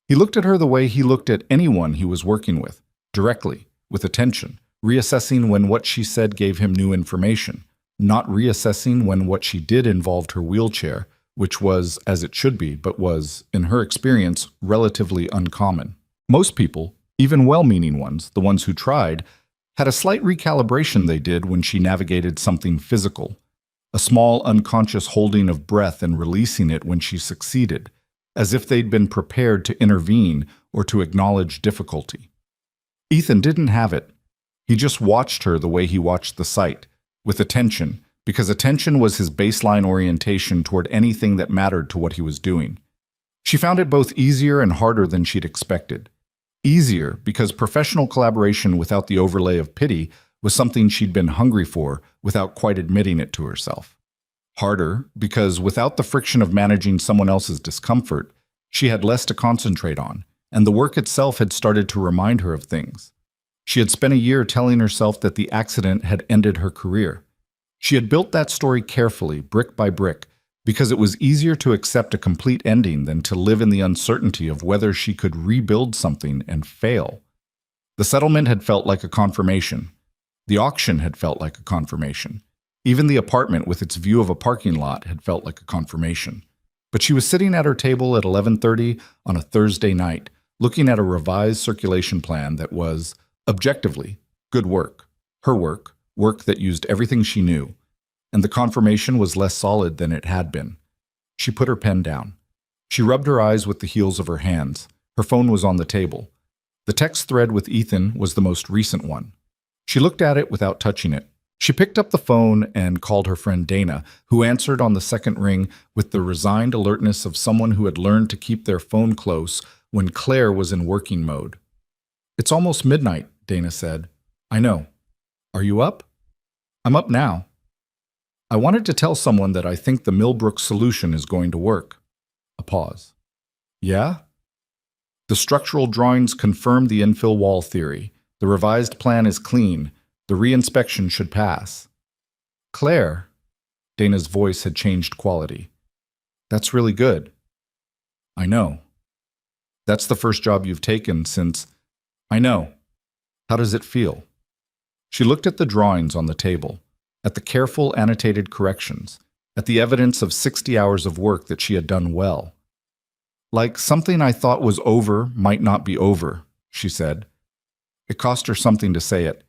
He looked at her the way he looked at anyone he was working with, directly, with attention, reassessing when what she said gave him new information, not reassessing when what she did involved her wheelchair, which was, as it should be, but was, in her experience, relatively uncommon. Most people, even well-meaning ones, the ones who tried, had a slight recalibration they did when she navigated something physical, a small unconscious holding of breath and releasing it when she succeeded, as if they'd been prepared to intervene or to acknowledge difficulty. Ethan didn't have it. He just watched her the way he watched the sight, with attention, because attention was his baseline orientation toward anything that mattered to what he was doing. She found it both easier and harder than she'd expected. Easier because professional collaboration without the overlay of pity was something she'd been hungry for without quite admitting it to herself. Harder because without the friction of managing someone else's discomfort, she had less to concentrate on, and the work itself had started to remind her of things. She had spent a year telling herself that the accident had ended her career. She had built that story carefully, brick by brick, because it was easier to accept a complete ending than to live in the uncertainty of whether she could rebuild something and fail. The settlement had felt like a confirmation. The auction had felt like a confirmation. Even the apartment with its view of a parking lot had felt like a confirmation. But she was sitting at her table at 11:30 on a Thursday night, looking at a revised circulation plan that was, objectively, good work. Her work, work that used everything she knew. And the confirmation was less solid than it had been. She put her pen down. She rubbed her eyes with the heels of her hands. Her phone was on the table. The text thread with Ethan was the most recent one. She looked at it without touching it. She picked up the phone and called her friend Dana, who answered on the second ring with the resigned alertness of someone who had learned to keep their phone close when Claire was in working mode. "It's almost midnight," Dana said. "I know. Are you up?" "I'm up now. I wanted to tell someone that I think the Millbrook solution is going to work." A pause. "Yeah?" "The structural drawings confirm the infill wall theory. The revised plan is clean. The reinspection should pass." "Claire," Dana's voice had changed quality. "That's really good." "I know. That's the first job you've taken since—" "I know. How does it feel?" She looked at the drawings on the table, at the careful annotated corrections, at the evidence of 60 hours of work that she had done well. "Like something I thought was over might not be over," she said. It cost her something to say it.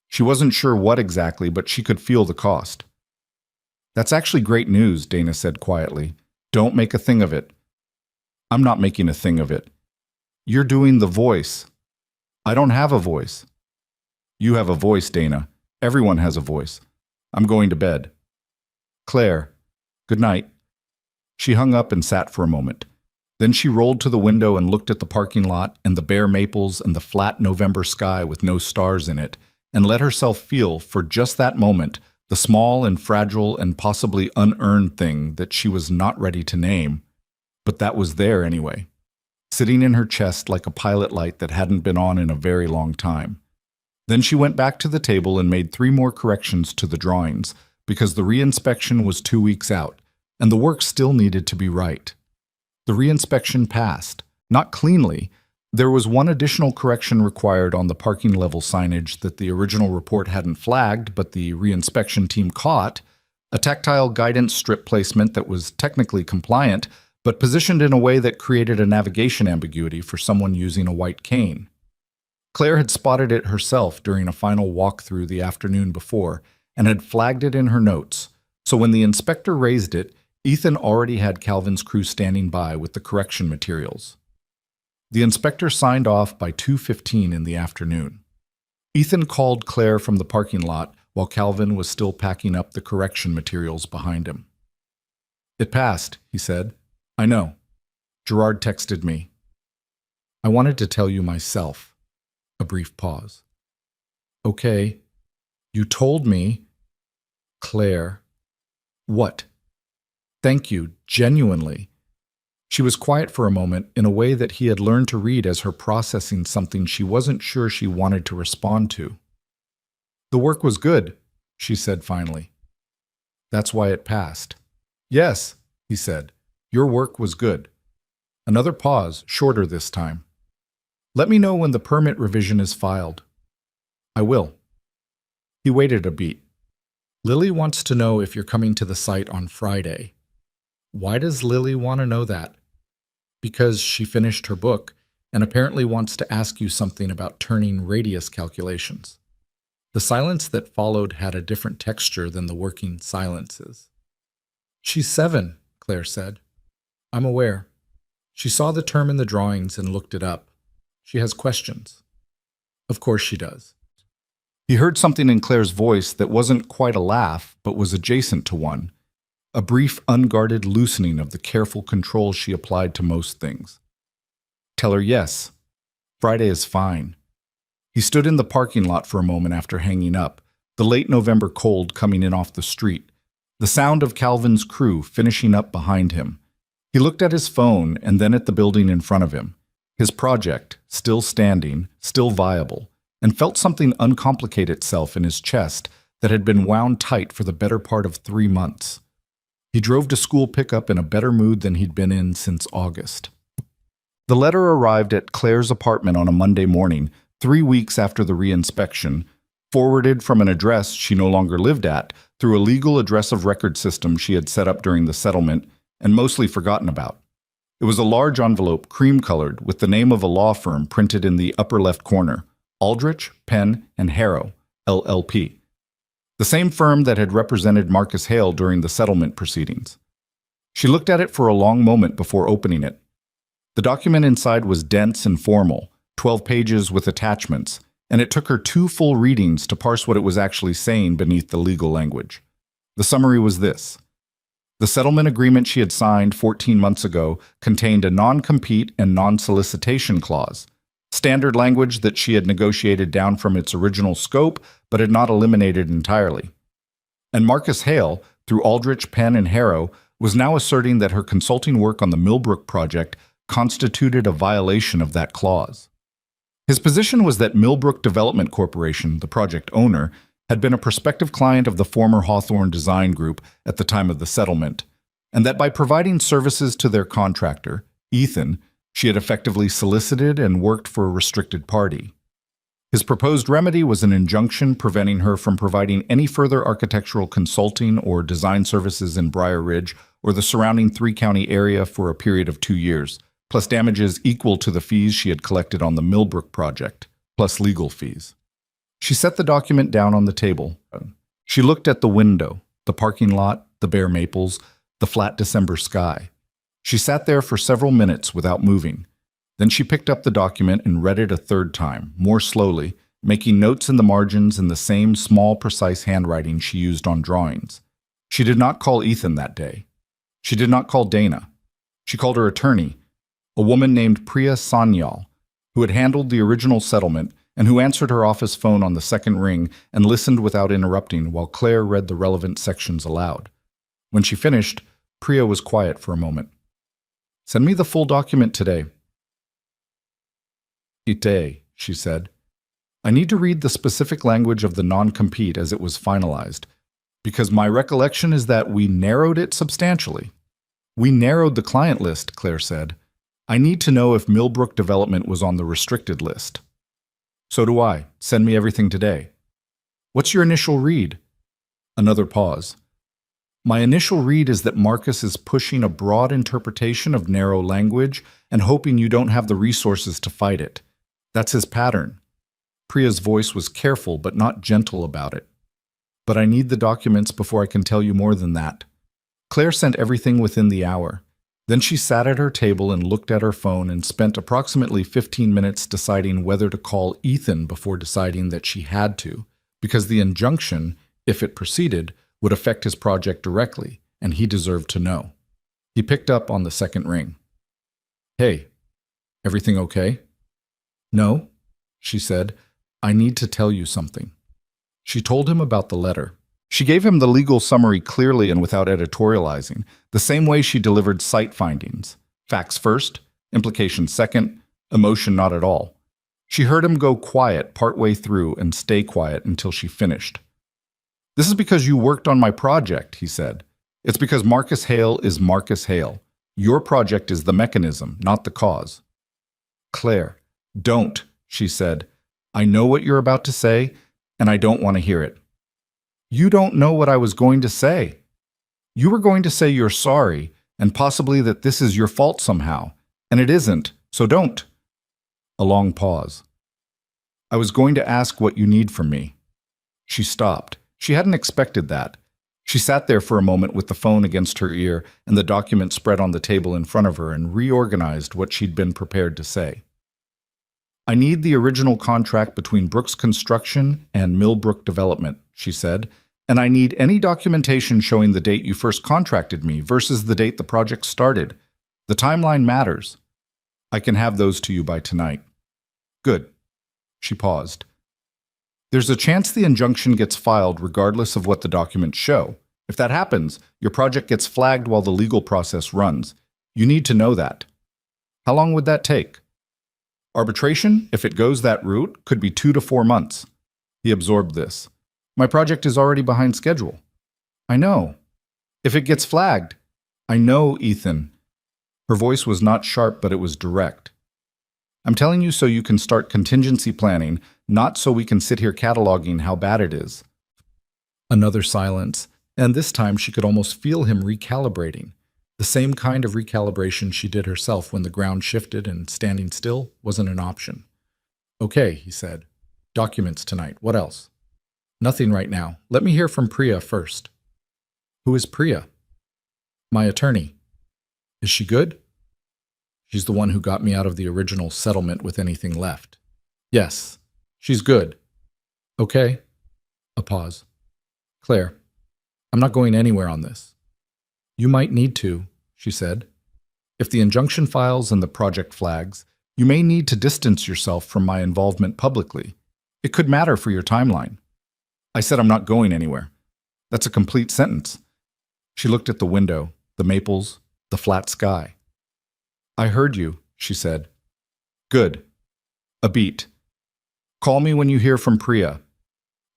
She wasn't sure what exactly, but she could feel the cost. "That's actually great news," Dana said quietly. "Don't make a thing of it." "I'm not making a thing of it. You're doing the voice." "I don't have a voice." "You have a voice, Dana. Everyone has a voice. I'm going to bed." "Claire, good night." She hung up and sat for a moment. Then she rolled to the window and looked at the parking lot and the bare maples and the flat November sky with no stars in it, and let herself feel, for just that moment, the small and fragile and possibly unearned thing that she was not ready to name, but that was there anyway, sitting in her chest like a pilot light that hadn't been on in a very long time. Then she went back to the table and made 3 more corrections to the drawings, because the reinspection was 2 weeks out, and the work still needed to be right. The reinspection passed, not cleanly. There was one additional correction required on the parking level signage that the original report hadn't flagged, but the reinspection team caught, a tactile guidance strip placement that was technically compliant, but positioned in a way that created a navigation ambiguity for someone using a white cane. Claire had spotted it herself during a final walkthrough the afternoon before and had flagged it in her notes, so when the inspector raised it, Ethan already had Calvin's crew standing by with the correction materials. The inspector signed off by 2:15 in the afternoon. Ethan called Claire from the parking lot while Calvin was still packing up the correction materials behind him. "It passed," he said. "I know. Gerard texted me. I wanted to tell you myself." A brief pause. "Okay. You told me." "Claire." "What?" "Thank you, genuinely." She was quiet for a moment in a way that he had learned to read as her processing something she wasn't sure she wanted to respond to. "The work was good," she said finally. "That's why it passed." Yes, he said. Your work was good. Another pause, shorter this time. Let me know when the permit revision is filed. I will. He waited a beat. Lily wants to know if you're coming to the site on Friday. Why does Lily want to know that? Because she finished her book and apparently wants to ask you something about turning radius calculations. The silence that followed had a different texture than the working silences. She's 7, Claire said. I'm aware. She saw the term in the drawings and looked it up. She has questions. Of course she does. He heard something in Claire's voice that wasn't quite a laugh, but was adjacent to one. A brief, unguarded loosening of the careful control she applied to most things. Tell her yes. Friday is fine. He stood in the parking lot for a moment after hanging up, the late November cold coming in off the street, the sound of Calvin's crew finishing up behind him. He looked at his phone and then at the building in front of him. His project, still standing, still viable, and felt something uncomplicate itself in his chest that had been wound tight for the better part of 3 months. He drove to school pickup in a better mood than he'd been in since August. The letter arrived at Claire's apartment on a Monday morning, 3 weeks after the reinspection, forwarded from an address she no longer lived at through a legal address of record system she had set up during the settlement and mostly forgotten about. It was a large envelope, cream-colored, with the name of a law firm printed in the upper left corner, Aldrich, Penn, and Harrow, LLP. The same firm that had represented Marcus Hale during the settlement proceedings. She looked at it for a long moment before opening it. The document inside was dense and formal, 12 pages with attachments, and it took her 2 full readings to parse what it was actually saying beneath the legal language. The summary was this. The settlement agreement she had signed 14 months ago contained a non-compete and non-solicitation clause, standard language that she had negotiated down from its original scope but had not eliminated entirely. And Marcus Hale, through Aldrich, Penn, and Harrow, was now asserting that her consulting work on the Millbrook project constituted a violation of that clause. His position was that Millbrook Development Corporation, the project owner, had been a prospective client of the former Hawthorne Design Group at the time of the settlement, and that by providing services to their contractor, Ethan, she had effectively solicited and worked for a restricted party. His proposed remedy was an injunction preventing her from providing any further architectural consulting or design services in Briar Ridge or the surrounding 3-county area for a period of 2 years, plus damages equal to the fees she had collected on the Millbrook project, plus legal fees. She set the document down on the table. She looked at the window, the parking lot, the bare maples, the flat December sky. She sat there for several minutes without moving. Then she picked up the document and read it a 3rd time, more slowly, making notes in the margins in the same small, precise handwriting she used on drawings. She did not call Ethan that day. She did not call Dana. She called her attorney, a woman named Priya Sanyal, who had handled the original settlement and who answered her office phone on the 2nd ring and listened without interrupting while Claire read the relevant sections aloud. When she finished, Priya was quiet for a moment. Send me the full document today. Ite, she said. I need to read the specific language of the non-compete as it was finalized, because my recollection is that we narrowed it substantially. We narrowed the client list, Claire said. I need to know if Millbrook Development was on the restricted list. So do I. Send me everything today. What's your initial read? Another pause. My initial read is that Marcus is pushing a broad interpretation of narrow language and hoping you don't have the resources to fight it. That's his pattern. Priya's voice was careful but not gentle about it. But I need the documents before I can tell you more than that. Claire sent everything within the hour. Then she sat at her table and looked at her phone and spent approximately 15 minutes deciding whether to call Ethan before deciding that she had to, because the injunction, if it proceeded, would affect his project directly, and he deserved to know. He picked up on the 2nd ring. Hey, everything okay? No, she said. I need to tell you something. She told him about the letter. She gave him the legal summary clearly and without editorializing, the same way she delivered site findings. Facts first, implications second, emotion not at all. She heard him go quiet partway through and stay quiet until she finished. This is because you worked on my project, he said. It's because Marcus Hale is Marcus Hale. Your project is the mechanism, not the cause. Claire, don't, she said. I know what you're about to say, and I don't want to hear it. You don't know what I was going to say. You were going to say you're sorry, and possibly that this is your fault somehow, and it isn't, so don't. A long pause. I was going to ask what you need from me. She stopped. She hadn't expected that. She sat there for a moment with the phone against her ear and the document spread on the table in front of her and reorganized what she'd been prepared to say. I need the original contract between Brooks Construction and Millbrook Development, she said, and I need any documentation showing the date you first contracted me versus the date the project started. The timeline matters. I can have those to you by tonight. Good. She paused. There's a chance the injunction gets filed regardless of what the documents show. If that happens, your project gets flagged while the legal process runs. You need to know that. How long would that take? Arbitration, if it goes that route, could be 2 to 4 months. He absorbed this. My project is already behind schedule. I know. If it gets flagged. I know, Ethan. Her voice was not sharp, but it was direct. I'm telling you so you can start contingency planning, not so we can sit here cataloging how bad it is. Another silence, and this time she could almost feel him recalibrating. The same kind of recalibration she did herself when the ground shifted and standing still wasn't an option. Okay, he said. Documents tonight. What else? Nothing right now. Let me hear from Priya first. Who is Priya? My attorney. Is she good? She's the one who got me out of the original settlement with anything left. Yes, she's good. Okay. A pause. Claire, I'm not going anywhere on this. You might need to, she said. If the injunction files and the project flags, you may need to distance yourself from my involvement publicly. It could matter for your timeline. I said I'm not going anywhere. That's a complete sentence. She looked at the window, the maples, the flat sky. I heard you, she said. Good. A beat. Call me when you hear from Priya.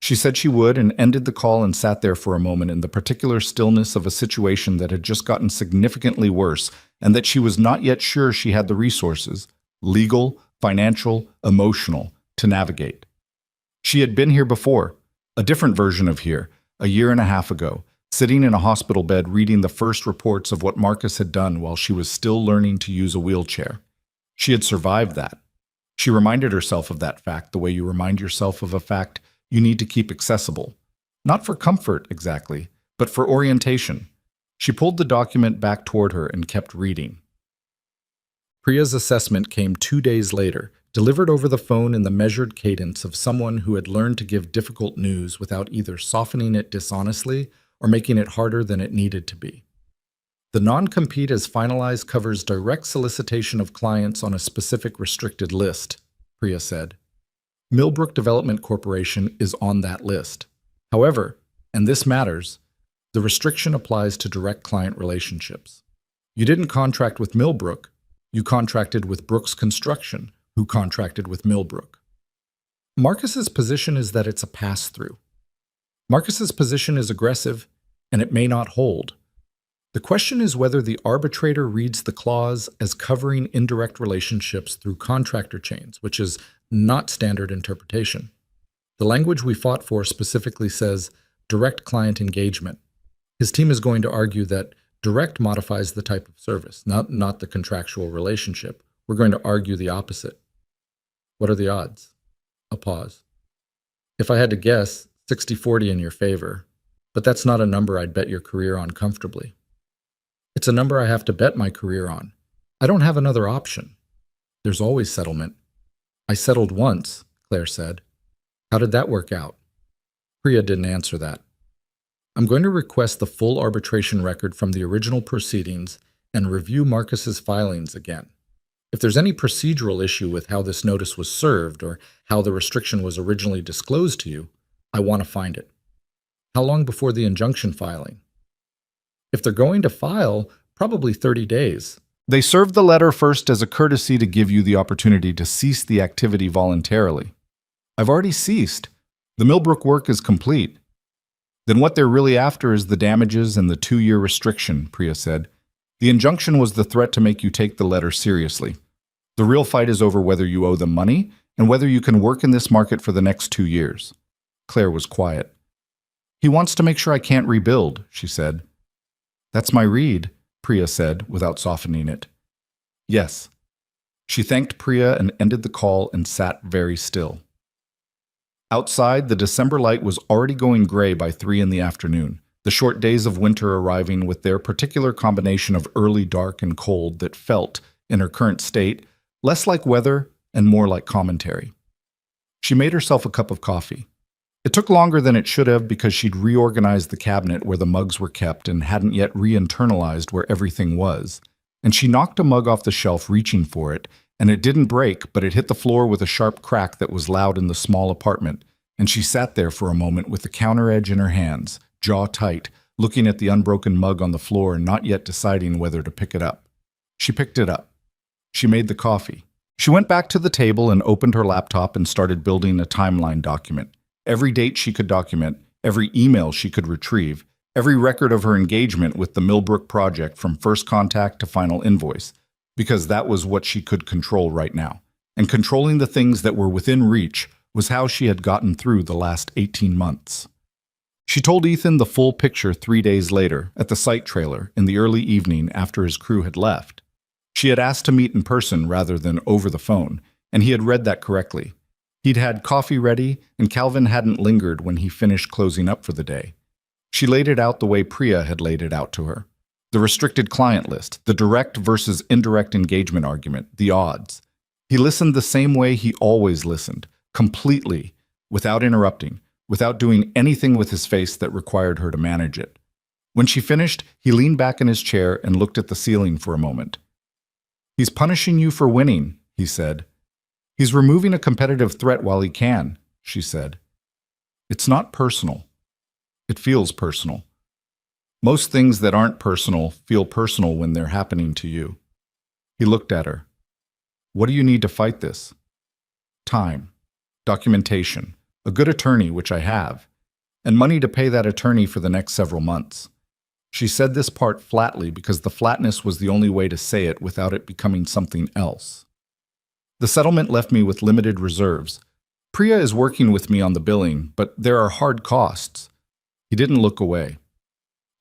She said she would and ended the call and sat there for a moment in the particular stillness of a situation that had just gotten significantly worse and that she was not yet sure she had the resources, legal, financial, emotional, to navigate. She had been here before, a different version of here, a year and a half ago, sitting in a hospital bed reading the first reports of what Marcus had done while she was still learning to use a wheelchair. She had survived that. She reminded herself of that fact the way you remind yourself of a fact you need to keep accessible. Not for comfort, exactly, but for orientation. She pulled the document back toward her and kept reading. Priya's assessment came 2 days later, delivered over the phone in the measured cadence of someone who had learned to give difficult news without either softening it dishonestly or making it harder than it needed to be. The non-compete as finalized covers direct solicitation of clients on a specific restricted list, Priya said. Millbrook Development Corporation is on that list. However, and this matters, the restriction applies to direct client relationships. You didn't contract with Millbrook, you contracted with Brooks Construction, who contracted with Millbrook. Marcus's position is that it's a pass-through. Marcus's position is aggressive, and it may not hold. The question is whether the arbitrator reads the clause as covering indirect relationships through contractor chains, which is not standard interpretation. The language we fought for specifically says direct client engagement. His team is going to argue that direct modifies the type of service, not the contractual relationship. We're going to argue the opposite. What are the odds? A pause. If I had to guess, 60-40 in your favor, but that's not a number I'd bet your career on comfortably. It's a number I have to bet my career on. I don't have another option. There's always settlement. I settled once, Claire said. How did that work out? Priya didn't answer that. I'm going to request the full arbitration record from the original proceedings and review Marcus's filings again. If there's any procedural issue with how this notice was served or how the restriction was originally disclosed to you, I want to find it. How long before the injunction filing? If they're going to file, probably 30 days. They served the letter first as a courtesy to give you the opportunity to cease the activity voluntarily. I've already ceased. The Millbrook work is complete. Then what they're really after is the damages and the 2-year restriction, Priya said. The injunction was the threat to make you take the letter seriously. The real fight is over whether you owe them money and whether you can work in this market for the next 2 years. Claire was quiet. He wants to make sure I can't rebuild, she said. That's my read, Priya said, without softening it. Yes. She thanked Priya and ended the call and sat very still. Outside, the December light was already going gray by 3 in the afternoon, the short days of winter arriving with their particular combination of early dark and cold that felt, in her current state, less like weather and more like commentary. She made herself a cup of coffee. It took longer than it should have because she'd reorganized the cabinet where the mugs were kept and hadn't yet re-internalized where everything was. And she knocked a mug off the shelf reaching for it, and it didn't break, but it hit the floor with a sharp crack that was loud in the small apartment, and she sat there for a moment with the counter edge in her hands, jaw tight, looking at the unbroken mug on the floor and not yet deciding whether to pick it up. She picked it up. She made the coffee. She went back to the table and opened her laptop and started building a timeline document. Every date she could document, every email she could retrieve, every record of her engagement with the Millbrook project from first contact to final invoice, because that was what she could control right now. And controlling the things that were within reach was how she had gotten through the last 18 months. She told Ethan the full picture 3 days later at the site trailer in the early evening after his crew had left. She had asked to meet in person rather than over the phone, and he had read that correctly. He'd had coffee ready, and Calvin hadn't lingered when he finished closing up for the day. She laid it out the way Priya had laid it out to her. The restricted client list, the direct versus indirect engagement argument, the odds. He listened the same way he always listened, completely, without interrupting, without doing anything with his face that required her to manage it. When she finished, he leaned back in his chair and looked at the ceiling for a moment. He's punishing you for winning, he said. He's removing a competitive threat while he can, she said. It's not personal. It feels personal. Most things that aren't personal feel personal when they're happening to you. He looked at her. What do you need to fight this? Time, documentation, a good attorney, which I have, and money to pay that attorney for the next several months. She said this part flatly because the flatness was the only way to say it without it becoming something else. The settlement left me with limited reserves. Priya is working with me on the billing, but there are hard costs. He didn't look away.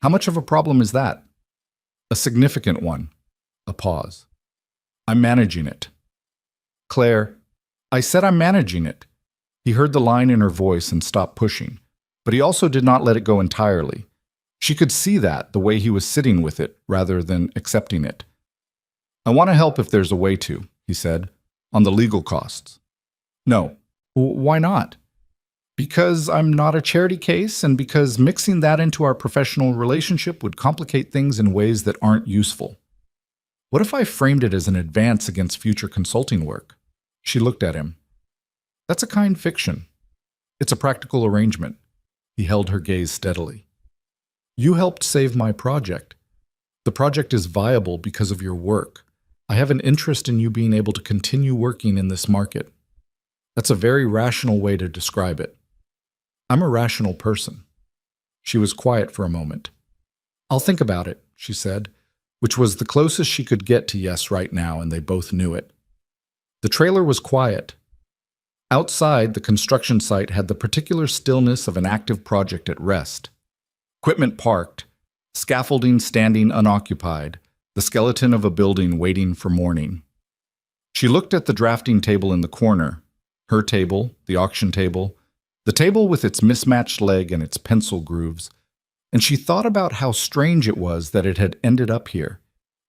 How much of a problem is that? A significant one. A pause. I'm managing it. Claire, I said I'm managing it. He heard the line in her voice and stopped pushing, but he also did not let it go entirely. She could see that, the way he was sitting with it, rather than accepting it. I want to help if there's a way to, he said, on the legal costs. No. Why not? Because I'm not a charity case, and because mixing that into our professional relationship would complicate things in ways that aren't useful. What if I framed it as an advance against future consulting work? She looked at him. That's a kind fiction. It's a practical arrangement. He held her gaze steadily. You helped save my project. The project is viable because of your work. I have an interest in you being able to continue working in this market. That's a very rational way to describe it. I'm a rational person. She was quiet for a moment. I'll think about it, she said, which was the closest she could get to yes right now, and they both knew it. The trailer was quiet. Outside, the construction site had the particular stillness of an active project at rest. Equipment parked, scaffolding standing unoccupied, the skeleton of a building waiting for morning. She looked at the drafting table in the corner, her table, the auction table, the table with its mismatched leg and its pencil grooves, and she thought about how strange it was that it had ended up here,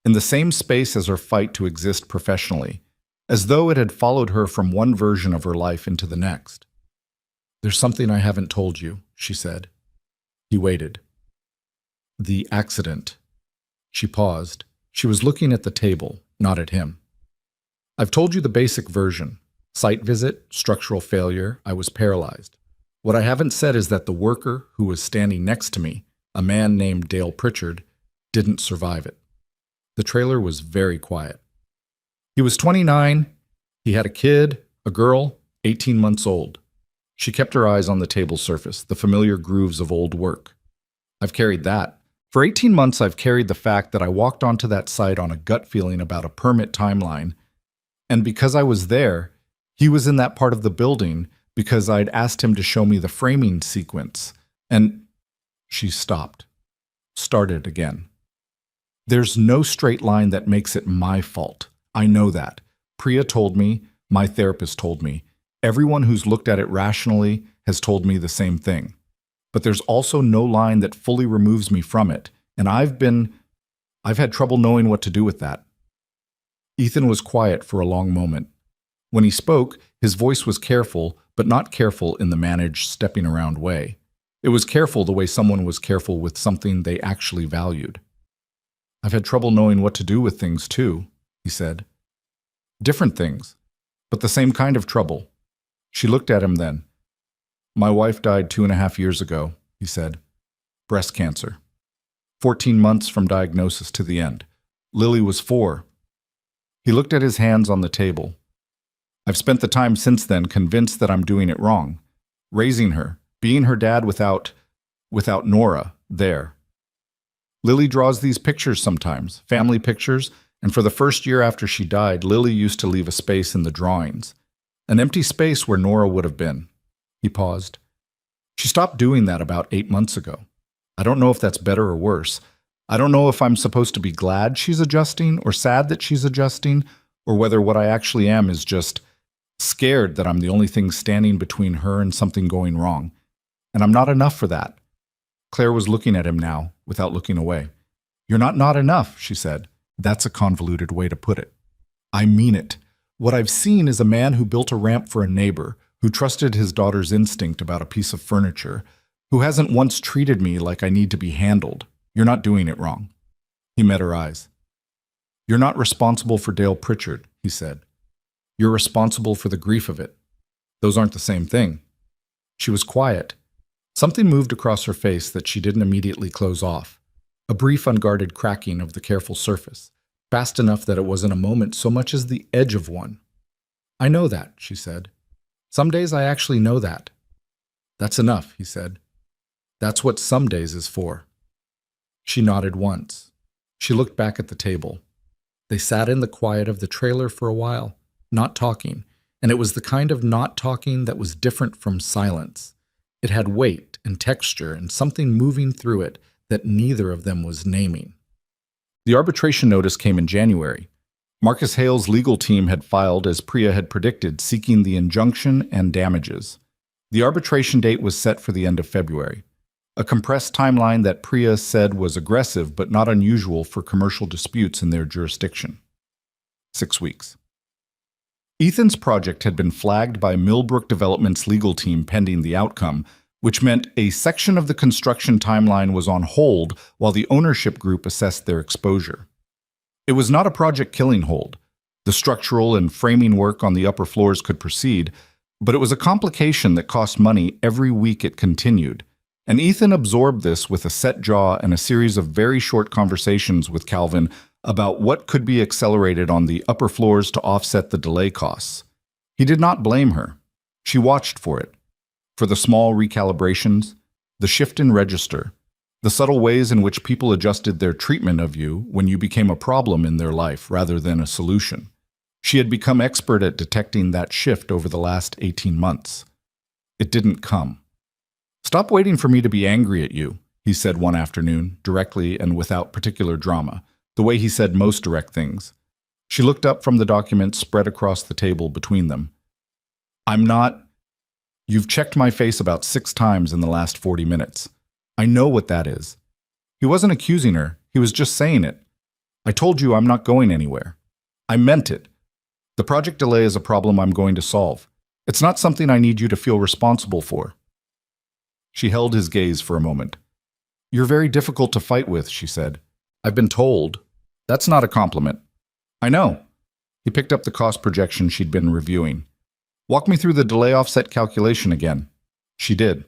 in the same space as her fight to exist professionally, as though it had followed her from one version of her life into the next. There's something I haven't told you, she said. He waited. The accident. She paused. She was looking at the table, not at him. I've told you the basic version. Site visit, structural failure, I was paralyzed. What I haven't said is that the worker who was standing next to me, a man named Dale Pritchard, didn't survive it. The trailer was very quiet. He was 29. He had a kid, a girl, 18 months old. She kept her eyes on the table surface, the familiar grooves of old work. I've carried that. For 18 months, I've carried the fact that I walked onto that site on a gut feeling about a permit timeline. And because I was there, he was in that part of the building because I'd asked him to show me the framing sequence. And she stopped. Started again. There's no straight line that makes it my fault. I know that. Priya told me, my therapist told me. Everyone who's looked at it rationally has told me the same thing. But there's also no line that fully removes me from it, and I've had trouble knowing what to do with that. Ethan was quiet for a long moment. When he spoke, his voice was careful, but not careful in the managed, stepping around way. It was careful the way someone was careful with something they actually valued. I've had trouble knowing what to do with things too, he said. Different things, but the same kind of trouble. She looked at him then. My wife died 2.5 years ago, he said. Breast cancer. 14 months from diagnosis to the end. Lily was 4. He looked at his hands on the table. I've spent the time since then convinced that I'm doing it wrong. Raising her, being her dad without Nora there. Lily draws these pictures sometimes, family pictures, and for the first year after she died, Lily used to leave a space in the drawings. An empty space where Nora would have been. He paused. She stopped doing that about 8 months ago. I don't know if that's better or worse. I don't know if I'm supposed to be glad she's adjusting or sad that she's adjusting, or whether what I actually am is just scared that I'm the only thing standing between her and something going wrong. And I'm not enough for that. Claire was looking at him now, without looking away. You're not enough, she said. That's a convoluted way to put it. I mean it. What I've seen is a man who built a ramp for a neighbor, who trusted his daughter's instinct about a piece of furniture, who hasn't once treated me like I need to be handled. You're not doing it wrong. He met her eyes. You're not responsible for Dale Pritchard, he said. You're responsible for the grief of it. Those aren't the same thing. She was quiet. Something moved across her face that she didn't immediately close off. A brief unguarded cracking of the careful surface, fast enough that it wasn't a moment so much as the edge of one. I know that, she said. Some days I actually know that. That's enough, he said. That's what some days is for. She nodded once. She looked back at the table. They sat in the quiet of the trailer for a while, not talking, and it was the kind of not talking that was different from silence. It had weight and texture and something moving through it that neither of them was naming. The arbitration notice came in January. Marcus Hale's legal team had filed as Priya had predicted, seeking the injunction and damages. The arbitration date was set for the end of February, a compressed timeline that Priya said was aggressive but not unusual for commercial disputes in their jurisdiction. 6 weeks. Ethan's project had been flagged by Millbrook Development's legal team pending the outcome, which meant a section of the construction timeline was on hold while the ownership group assessed their exposure. It was not a project killing hold. The structural and framing work on the upper floors could proceed, but it was a complication that cost money every week it continued, and Ethan absorbed this with a set jaw and a series of very short conversations with Calvin about what could be accelerated on the upper floors to offset the delay costs. He did not blame her. She watched for it. For the small recalibrations, the shift in register, the subtle ways in which people adjusted their treatment of you when you became a problem in their life rather than a solution. She had become expert at detecting that shift over the last 18 months. It didn't come. Stop waiting for me to be angry at you, he said one afternoon, directly and without particular drama, the way he said most direct things. She looked up from the document spread across the table between them. I'm not... You've checked my face about 6 times in the last 40 minutes. I know what that is. He wasn't accusing her. He was just saying it. I told you I'm not going anywhere. I meant it. The project delay is a problem I'm going to solve. It's not something I need you to feel responsible for. She held his gaze for a moment. You're very difficult to fight with, she said. I've been told. That's not a compliment. I know. He picked up the cost projection she'd been reviewing. Walk me through the delay offset calculation again. She did.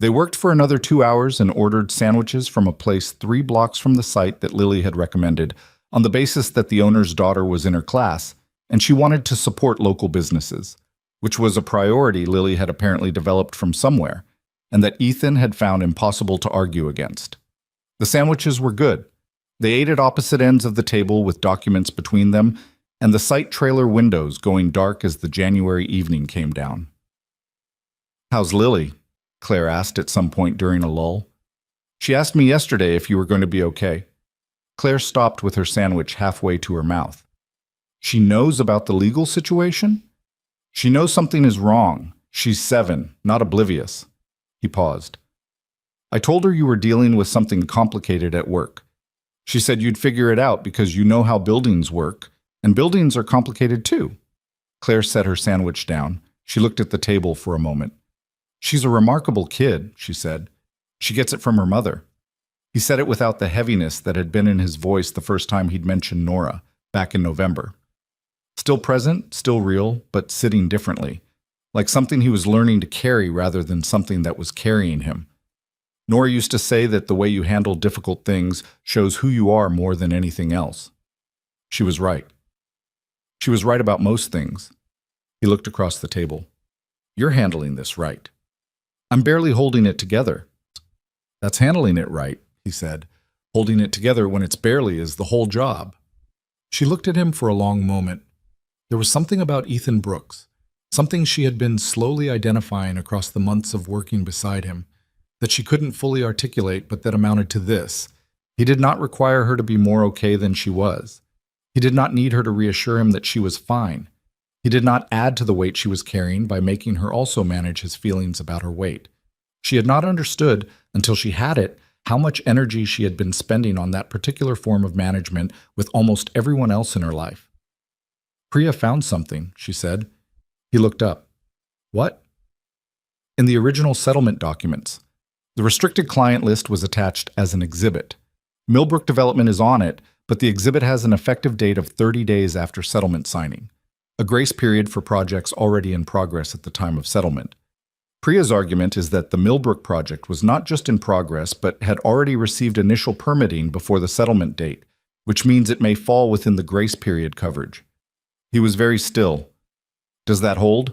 They worked for another 2 hours and ordered sandwiches from a place 3 blocks from the site that Lily had recommended, on the basis that the owner's daughter was in her class, and she wanted to support local businesses. which was a priority Lily had apparently developed from somewhere, and that Ethan had found impossible to argue against. The sandwiches were good. They ate at opposite ends of the table with documents between them, and the site trailer windows going dark as the January evening came down. "How's Lily?" Claire asked at some point during a lull. "She asked me yesterday if you were going to be okay." Claire stopped with her sandwich halfway to her mouth. "She knows about the legal situation?" "She knows something is wrong. She's 7, not oblivious." He paused. "I told her you were dealing with something complicated at work. She said you'd figure it out because you know how buildings work, and buildings are complicated too." Claire set her sandwich down. She looked at the table for a moment. "She's a remarkable kid," she said. "She gets it from her mother." He said it without the heaviness that had been in his voice the first time he'd mentioned Nora, back in November. Still present, still real, but sitting differently, like something he was learning to carry rather than something that was carrying him. Nora used to say that the way you handle difficult things shows who you are more than anything else. She was right. She was right about most things. He looked across the table. "You're handling this right." "I'm barely holding it together." "That's handling it right," he said. "Holding it together when it's barely is the whole job." She looked at him for a long moment. There was something about Ethan Brooks, something she had been slowly identifying across the months of working beside him, that she couldn't fully articulate, but that amounted to this. He did not require her to be more okay than she was. He did not need her to reassure him that she was fine. He did not add to the weight she was carrying by making her also manage his feelings about her weight. She had not understood, until she had it, how much energy she had been spending on that particular form of management with almost everyone else in her life. "Priya found something," she said. He looked up. "What?" "In the original settlement documents. The restricted client list was attached as an exhibit. Millbrook Development is on it, but the exhibit has an effective date of 30 days after settlement signing, a grace period for projects already in progress at the time of settlement. Priya's argument is that the Millbrook project was not just in progress, but had already received initial permitting before the settlement date, which means it may fall within the grace period coverage." He was very still. "Does that hold?"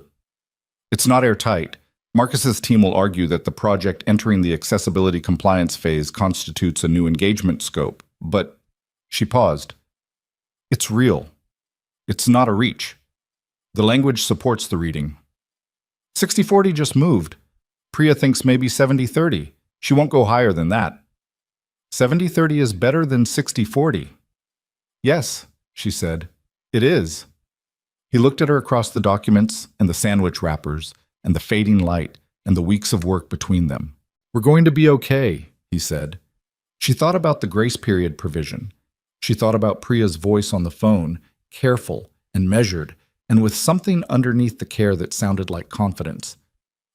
"It's not airtight. Marcus's team will argue that the project entering the accessibility compliance phase constitutes a new engagement scope, but..." She paused. "It's real. It's not a reach. The language supports the reading. 60-40 just moved. Priya thinks maybe 70-30. She won't go higher than that." 70-30 is better than 60-40. "Yes," she said. "It is." He looked at her across the documents and the sandwich wrappers and the fading light and the weeks of work between them. "We're going to be okay," he said. She thought about the grace period provision. She thought about Priya's voice on the phone, careful and measured, and with something underneath the care that sounded like confidence.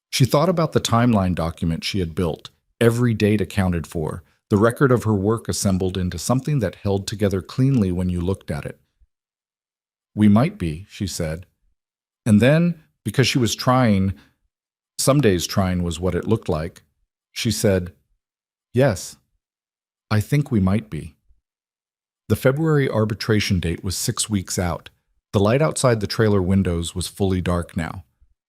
She thought about the timeline document she had built, every date accounted for, the record of her work assembled into something that held together cleanly when you looked at it. "We might be," she said. And then, because she was trying, some days trying was what it looked like, she said, "Yes, I think we might be." The February arbitration date was 6 weeks out. The light outside the trailer windows was fully dark now.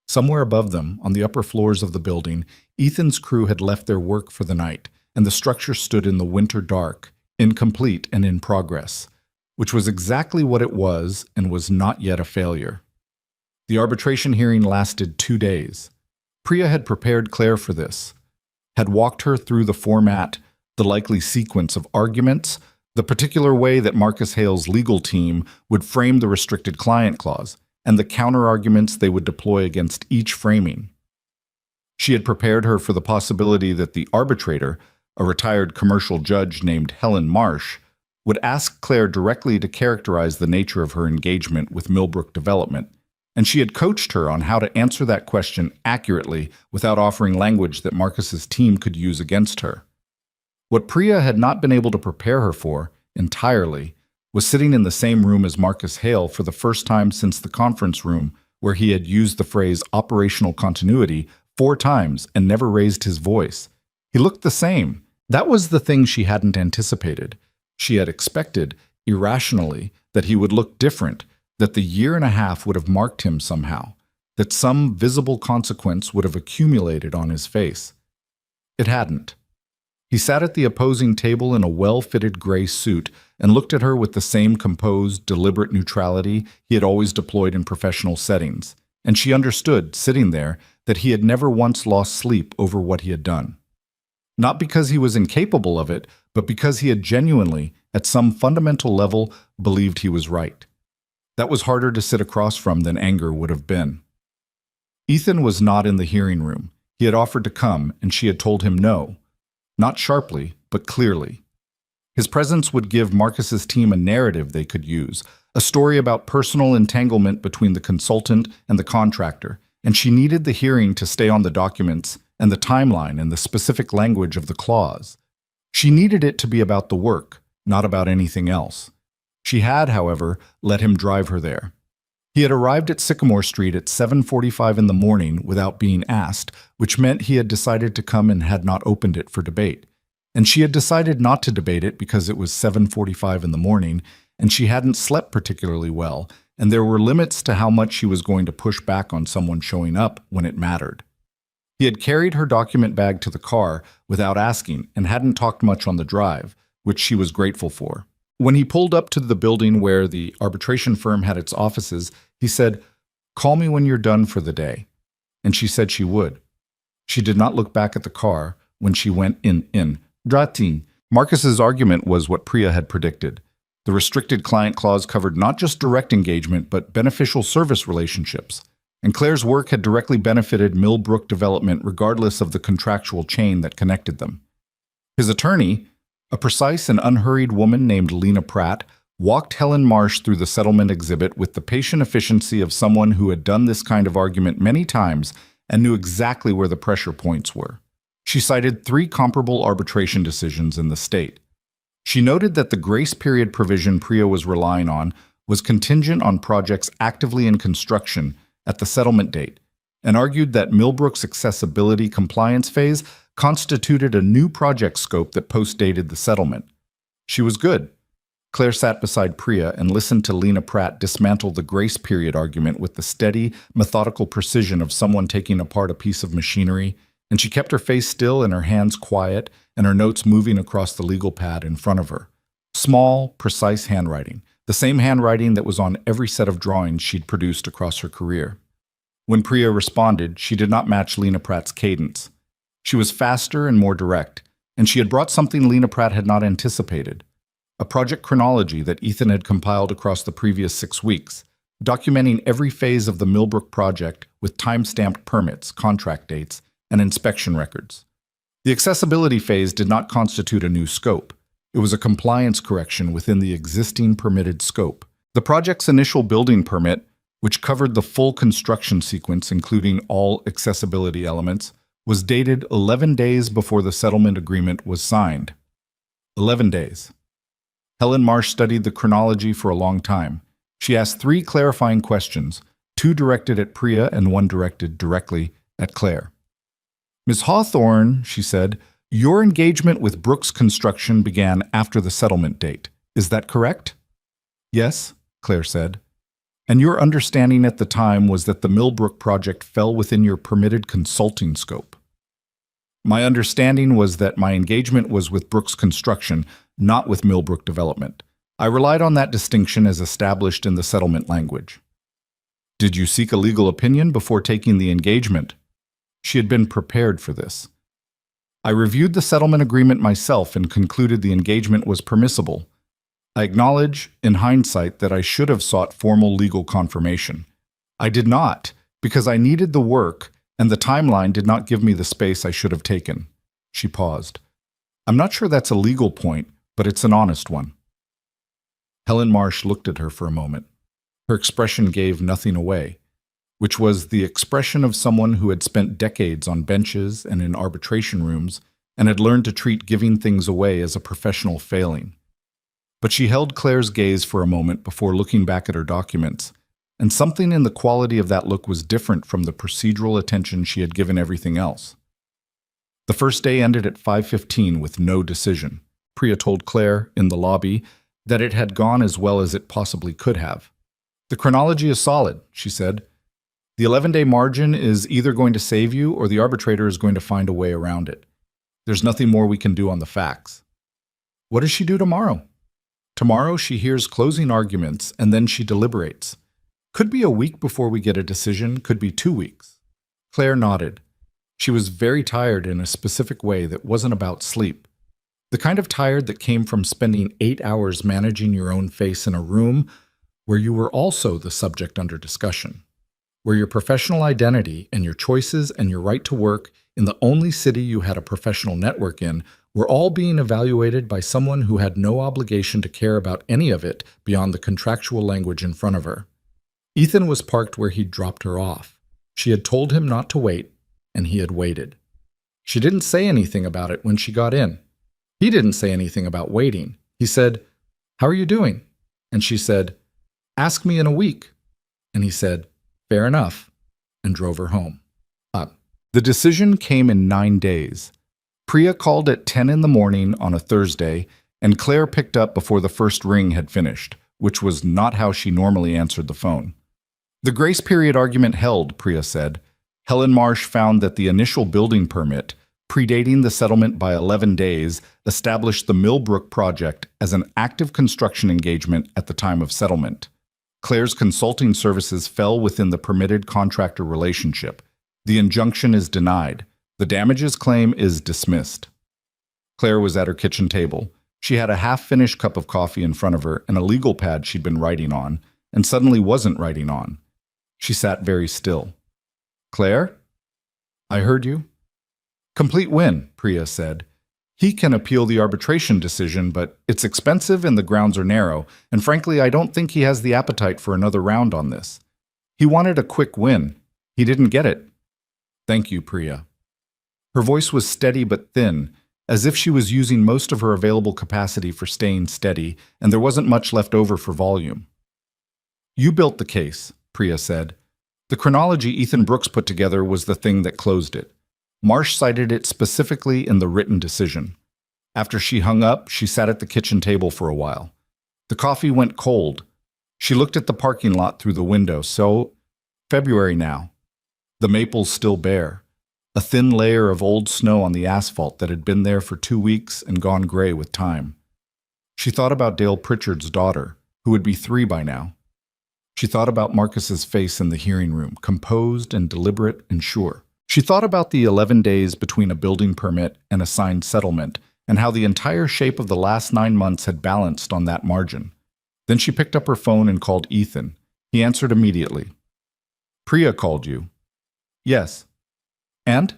Somewhere above them, on the upper floors of the building, Ethan's crew had left their work for the night, and the structure stood in the winter dark, incomplete and in progress, which was exactly what it was and was not yet a failure. The arbitration hearing lasted 2 days. Priya had prepared Claire for this, had walked her through the format, the likely sequence of arguments, the particular way that Marcus Hale's legal team would frame the restricted client clause, and the counter-arguments they would deploy against each framing. She had prepared her for the possibility that the arbitrator, a retired commercial judge named Helen Marsh, would ask Claire directly to characterize the nature of her engagement with Millbrook Development, and she had coached her on how to answer that question accurately without offering language that Marcus's team could use against her. What Priya had not been able to prepare her for, entirely, was sitting in the same room as Marcus Hale for the first time since the conference room where he had used the phrase operational continuity 4 times and never raised his voice. He looked the same. That was the thing she hadn't anticipated. She had expected, irrationally, that he would look different, that the 1.5 years would have marked him somehow, that some visible consequence would have accumulated on his face. It hadn't. He sat at the opposing table in a well-fitted gray suit and looked at her with the same composed, deliberate neutrality he had always deployed in professional settings, and she understood, sitting there, that he had never once lost sleep over what he had done. Not because he was incapable of it, but because he had genuinely, at some fundamental level, believed he was right. That was harder to sit across from than anger would have been. Ethan was not in the hearing room. He had offered to come, and she had told him no. Not sharply, but clearly. His presence would give Marcus's team a narrative they could use, a story about personal entanglement between the consultant and the contractor, and she needed the hearing to stay on the documents and the timeline and the specific language of the clause. She needed it to be about the work, not about anything else. She had, however, let him drive her there. He had arrived at Sycamore Street at 7:45 in the morning without being asked, which meant he had decided to come and had not opened it for debate. And she had decided not to debate it because it was 7:45 in the morning, and she hadn't slept particularly well, and there were limits to how much she was going to push back on someone showing up when it mattered. He had carried her document bag to the car without asking and hadn't talked much on the drive, which she was grateful for. When he pulled up to the building where the arbitration firm had its offices, he said, "Call me when you're done for the day." And she said she would. She did not look back at the car when she went in. Dratin. Marcus's argument was what Priya had predicted. The restricted client clause covered not just direct engagement, but beneficial service relationships. And Claire's work had directly benefited Millbrook Development regardless of the contractual chain that connected them. His attorney, a precise and unhurried woman named Lena Pratt, walked Helen Marsh through the settlement exhibit with the patient efficiency of someone who had done this kind of argument many times and knew exactly where the pressure points were. She cited 3 comparable arbitration decisions in the state. She noted that the grace period provision Priya was relying on was contingent on projects actively in construction at the settlement date, and argued that Millbrook's accessibility compliance phase constituted a new project scope that postdated the settlement. She was good. Claire sat beside Priya and listened to Lena Pratt dismantle the grace period argument with the steady, methodical precision of someone taking apart a piece of machinery, and she kept her face still and her hands quiet and her notes moving across the legal pad in front of her. Small, precise handwriting, the same handwriting that was on every set of drawings she'd produced across her career. When Priya responded, she did not match Lena Pratt's cadence. She was faster and more direct, and she had brought something Lena Pratt had not anticipated. A project chronology that Ethan had compiled across the previous 6 weeks, documenting every phase of the Millbrook project with time-stamped permits, contract dates, and inspection records. The accessibility phase did not constitute a new scope. It was a compliance correction within the existing permitted scope. The project's initial building permit, which covered the full construction sequence including all accessibility elements, was dated 11 days before the settlement agreement was signed. 11 days. Helen Marsh studied the chronology for a long time. She asked 3 clarifying questions, 2 directed at Priya and 1 directed directly at Claire. "Ms. Hawthorne," she said, "your engagement with Brooks Construction began after the settlement date. Is that correct?" "Yes," Claire said. "And your understanding at the time was that the Millbrook project fell within your permitted consulting scope." "My understanding was that my engagement was with Brooks Construction, not with Millbrook Development. I relied on that distinction as established in the settlement language." "Did you seek a legal opinion before taking the engagement?" She had been prepared for this. "I reviewed the settlement agreement myself and concluded the engagement was permissible. I acknowledge, in hindsight, that I should have sought formal legal confirmation. I did not, because I needed the work, and the timeline did not give me the space I should have taken." She paused. "I'm not sure that's a legal point, but it's an honest one." Helen Marsh looked at her for a moment. Her expression gave nothing away, which was the expression of someone who had spent decades on benches and in arbitration rooms and had learned to treat giving things away as a professional failing. But she held Claire's gaze for a moment before looking back at her documents, and something in the quality of that look was different from the procedural attention she had given everything else. The first day ended at 5:15 with no decision. Priya told Claire, in the lobby, that it had gone as well as it possibly could have. "The chronology is solid," she said. The 11-day margin is either going to save you or the arbitrator is going to find a way around it. There's nothing more we can do on the facts. What does she do tomorrow? Tomorrow she hears closing arguments and then she deliberates. Could be a week before we get a decision, could be 2 weeks. Claire nodded. She was very tired in a specific way that wasn't about sleep. The kind of tired that came from spending 8 hours managing your own face in a room where you were also the subject under discussion, where your professional identity and your choices and your right to work in the only city you had a professional network in were all being evaluated by someone who had no obligation to care about any of it beyond the contractual language in front of her. Ethan was parked where he'd dropped her off. She had told him not to wait, and he had waited. She didn't say anything about it when she got in. He didn't say anything about waiting. He said, "How are you doing?" And she said, "Ask me in a week." And he said, "Fair enough," and drove her home. The decision came in 9 days. Priya called at 10 in the morning on a Thursday, and Claire picked up before the first ring had finished, which was not how she normally answered the phone. The grace period argument held, Priya said. Helen Marsh found that the initial building permit, predating the settlement by 11 days, established the Millbrook project as an active construction engagement at the time of settlement. Claire's consulting services fell within the permitted contractor relationship. The injunction is denied. The damages claim is dismissed. Claire was at her kitchen table. She had a half-finished cup of coffee in front of her and a legal pad she'd been writing on, and suddenly wasn't writing on. She sat very still. "Claire? I heard you." "Complete win," Priya said. "He can appeal the arbitration decision, but it's expensive and the grounds are narrow, and frankly, I don't think he has the appetite for another round on this. He wanted a quick win. He didn't get it." "Thank you, Priya." Her voice was steady but thin, as if she was using most of her available capacity for staying steady, and there wasn't much left over for volume. "You built the case," Priya said. "The chronology Ethan Brooks put together was the thing that closed it. Marsh cited it specifically in the written decision. After she hung up, she sat at the kitchen table for a while. The coffee went cold. She looked at the parking lot through the window. February now. The maples still bare. A thin layer of old snow on the asphalt that had been there for 2 weeks and gone gray with time. She thought about Dale Pritchard's daughter, who would be 3 by now. She thought about Marcus's face in the hearing room, composed and deliberate and sure. She thought about the 11 days between a building permit and a signed settlement, and how the entire shape of the last 9 months had balanced on that margin. Then she picked up her phone and called Ethan. He answered immediately. "Priya called you." "Yes." "And?"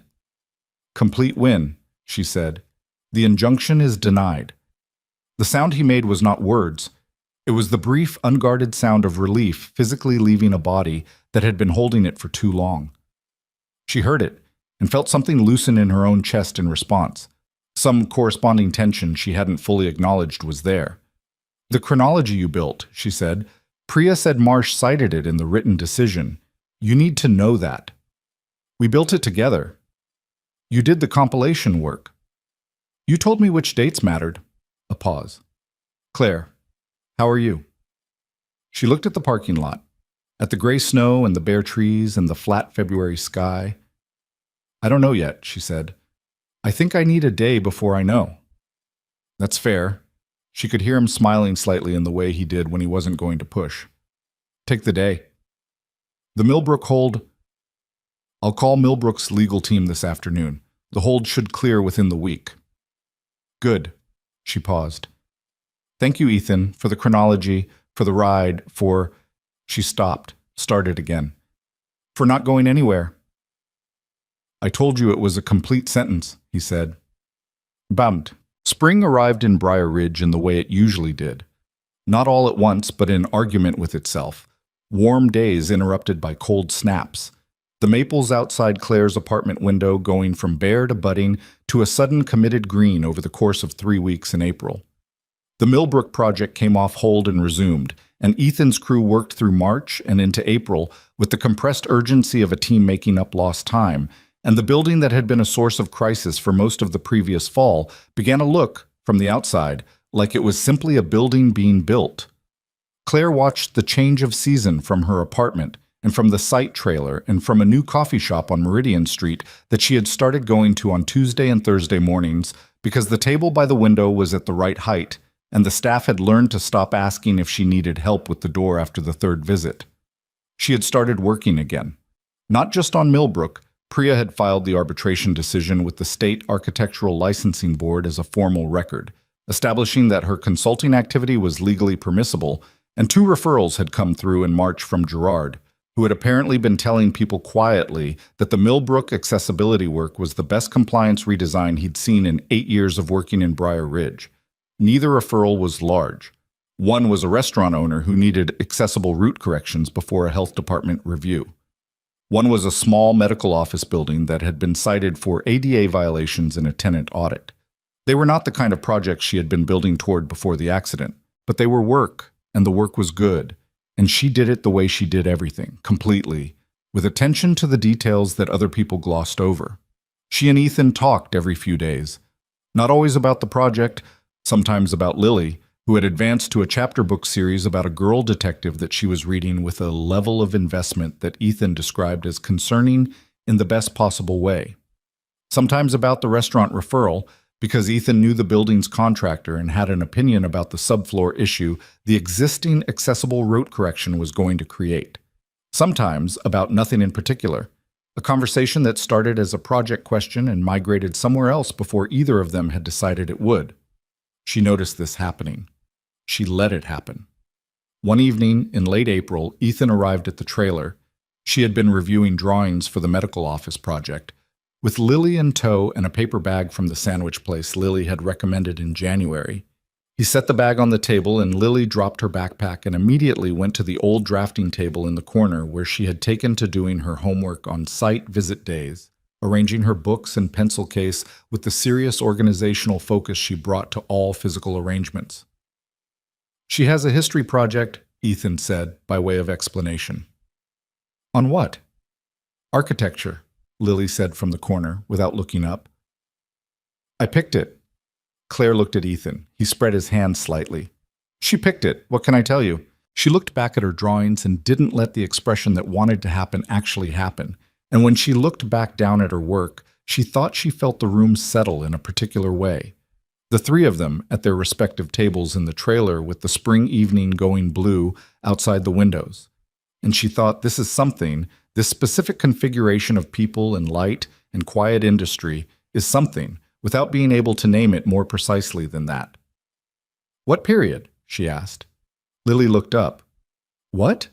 "Complete win," she said. "The injunction is denied." The sound he made was not words. It was the brief, unguarded sound of relief physically leaving a body that had been holding it for too long. She heard it and felt something loosen in her own chest in response. Some corresponding tension she hadn't fully acknowledged was there. "The chronology you built," she said. "Priya said Marsh cited it in the written decision. You need to know that. We built it together. You did the compilation work. You told me which dates mattered." A pause. "Claire, how are you?" She looked at the parking lot, at the gray snow and the bare trees and the flat February sky. "I don't know yet," she said. "I think I need a day before I know." "That's fair." She could hear him smiling slightly in the way he did when he wasn't going to push. "Take the day." "The Millbrook hold..." "I'll call Millbrook's legal team this afternoon. The hold should clear within the week." "Good." She paused. "Thank you, Ethan, for the chronology, for the ride, for..." She stopped, started again. "For not going anywhere." "I told you it was a complete sentence," he said. Bummed. Spring arrived in Briar Ridge in the way it usually did. Not all at once, but in argument with itself. Warm days interrupted by cold snaps. The maples outside Claire's apartment window going from bare to budding to a sudden committed green over the course of 3 weeks in April. The Millbrook project came off hold and resumed, and Ethan's crew worked through March and into April with the compressed urgency of a team making up lost time, and the building that had been a source of crisis for most of the previous fall began to look, from the outside, like it was simply a building being built. Claire watched the change of season from her apartment and from the site trailer, and from a new coffee shop on Meridian Street that she had started going to on Tuesday and Thursday mornings because the table by the window was at the right height, and the staff had learned to stop asking if she needed help with the door after the third visit. She had started working again. Not just on Millbrook, Priya had filed the arbitration decision with the State Architectural Licensing Board as a formal record, establishing that her consulting activity was legally permissible, and 2 referrals had come through in March from Gerard, who had apparently been telling people quietly that the Millbrook accessibility work was the best compliance redesign he'd seen in 8 years of working in Briar Ridge. Neither referral was large. One was a restaurant owner who needed accessible route corrections before a health department review. One was a small medical office building that had been cited for ADA violations in a tenant audit. They were not the kind of projects she had been building toward before the accident, but they were work, and the work was good, and she did it the way she did everything, completely, with attention to the details that other people glossed over. She and Ethan talked every few days, not always about the project, sometimes about Lily, who had advanced to a chapter book series about a girl detective that she was reading with a level of investment that Ethan described as concerning in the best possible way. Sometimes about the restaurant referral, because Ethan knew the building's contractor and had an opinion about the subfloor issue the existing accessible route correction was going to create. Sometimes about nothing in particular, a conversation that started as a project question and migrated somewhere else before either of them had decided it would. She noticed this happening. She let it happen. One evening in late April, Ethan arrived at the trailer. She had been reviewing drawings for the medical office project. With Lily in tow and a paper bag from the sandwich place Lily had recommended in January, he set the bag on the table and Lily dropped her backpack and immediately went to the old drafting table in the corner where she had taken to doing her homework on site visit days, arranging her books and pencil case with the serious organizational focus she brought to all physical arrangements. She has a history project, Ethan said, by way of explanation. On what? Architecture, Lily said from the corner, without looking up. I picked it. Claire looked at Ethan. He spread his hand slightly. She picked it. What can I tell you? She looked back at her drawings and didn't let the expression that wanted to happen actually happen. And when she looked back down at her work, she thought she felt the room settle in a particular way. The 3 of them at their respective tables in the trailer with the spring evening going blue outside the windows. And she thought this is something, this specific configuration of people and light and quiet industry is something, without being able to name it more precisely than that. What period? She asked. Lily looked up. What?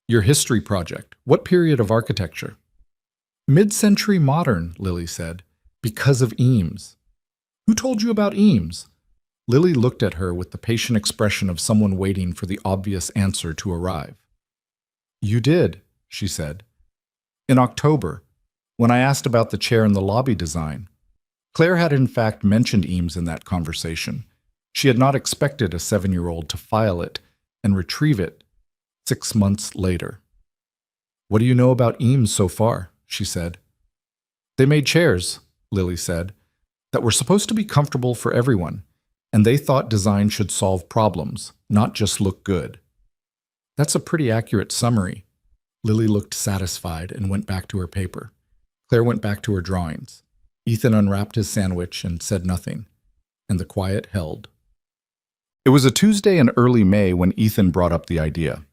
Your history project. What period of architecture? Mid-century modern, Lily said, because of Eames. Who told you about Eames? Lily looked at her with the patient expression of someone waiting for the obvious answer to arrive. You did, she said. In October, when I asked about the chair in the lobby design. Claire had in fact mentioned Eames in that conversation. She had not expected a 7-year-old to file it and retrieve it 6 months later. What do you know about Eames so far? She said. They made chairs, Lily said, that were supposed to be comfortable for everyone, and they thought design should solve problems, not just look good. That's a pretty accurate summary. Lily looked satisfied and went back to her paper. Claire went back to her drawings. Ethan unwrapped his sandwich and said nothing, and the quiet held. It was a Tuesday in early May when Ethan brought up the idea.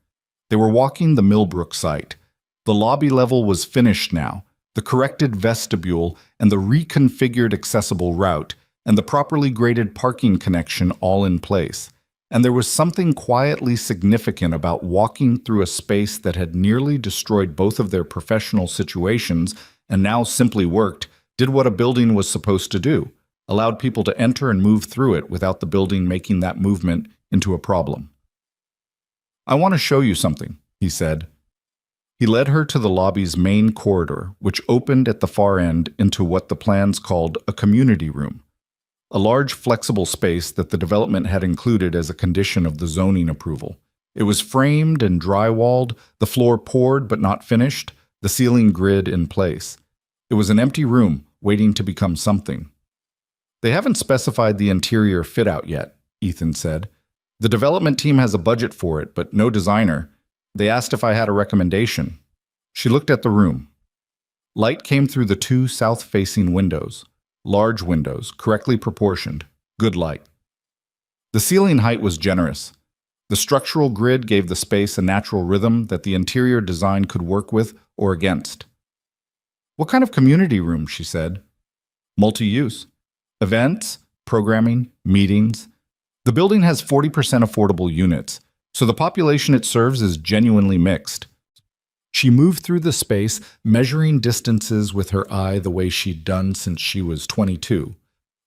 They were walking the Millbrook site. The lobby level was finished now, the corrected vestibule and the reconfigured accessible route, and the properly graded parking connection all in place. And there was something quietly significant about walking through a space that had nearly destroyed both of their professional situations and now simply worked, did what a building was supposed to do, allowed people to enter and move through it without the building making that movement into a problem. I want to show you something, he said. He led her to the lobby's main corridor, which opened at the far end into what the plans called a community room, a large flexible space that the development had included as a condition of the zoning approval. It was framed and drywalled, the floor poured but not finished, the ceiling grid in place. It was an empty room waiting to become something. They haven't specified the interior fit-out yet, Ethan said. The development team has a budget for it, but no designer. They asked if I had a recommendation. She looked at the room. Light came through the two south-facing windows, large windows, correctly proportioned, good light. The ceiling height was generous. The structural grid gave the space a natural rhythm that the interior design could work with or against. What kind of community room, she said. Multi-use. Events, programming, meetings. The building has 40% affordable units, so the population it serves is genuinely mixed. She moved through the space, measuring distances with her eye the way she'd done since she was 22.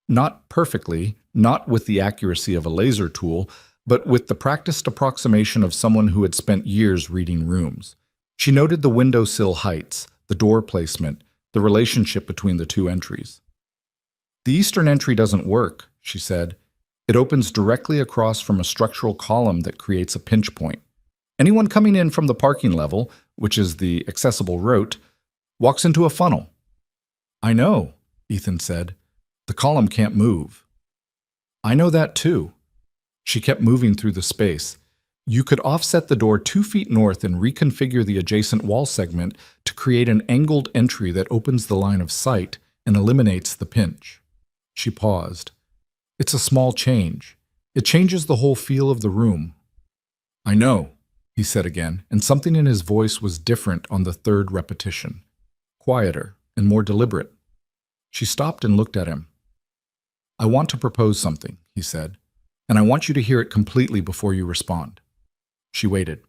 Not perfectly, not with the accuracy of a laser tool, but with the practiced approximation of someone who had spent years reading rooms. She noted the windowsill heights, the door placement, the relationship between the two entries. The eastern entry doesn't work, she said. It opens directly across from a structural column that creates a pinch point. Anyone coming in from the parking level, which is the accessible route, walks into a funnel. I know, Ethan said. The column can't move. I know that too. She kept moving through the space. You could offset the door 2 feet north and reconfigure the adjacent wall segment to create an angled entry that opens the line of sight and eliminates the pinch. She paused. It's a small change. It changes the whole feel of the room. I know, he said again, and something in his voice was different on the third repetition. Quieter and more deliberate. She stopped and looked at him. I want to propose something, he said, and I want you to hear it completely before you respond. She waited.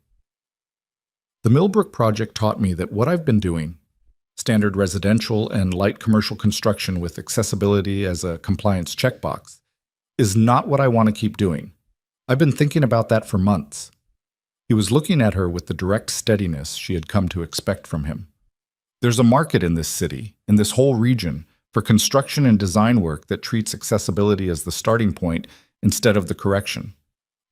The Millbrook project taught me that what I've been doing, standard residential and light commercial construction with accessibility as a compliance checkbox, is not what I want to keep doing. I've been thinking about that for months. He was looking at her with the direct steadiness she had come to expect from him. There's a market in this city, in this whole region, for construction and design work that treats accessibility as the starting point instead of the correction.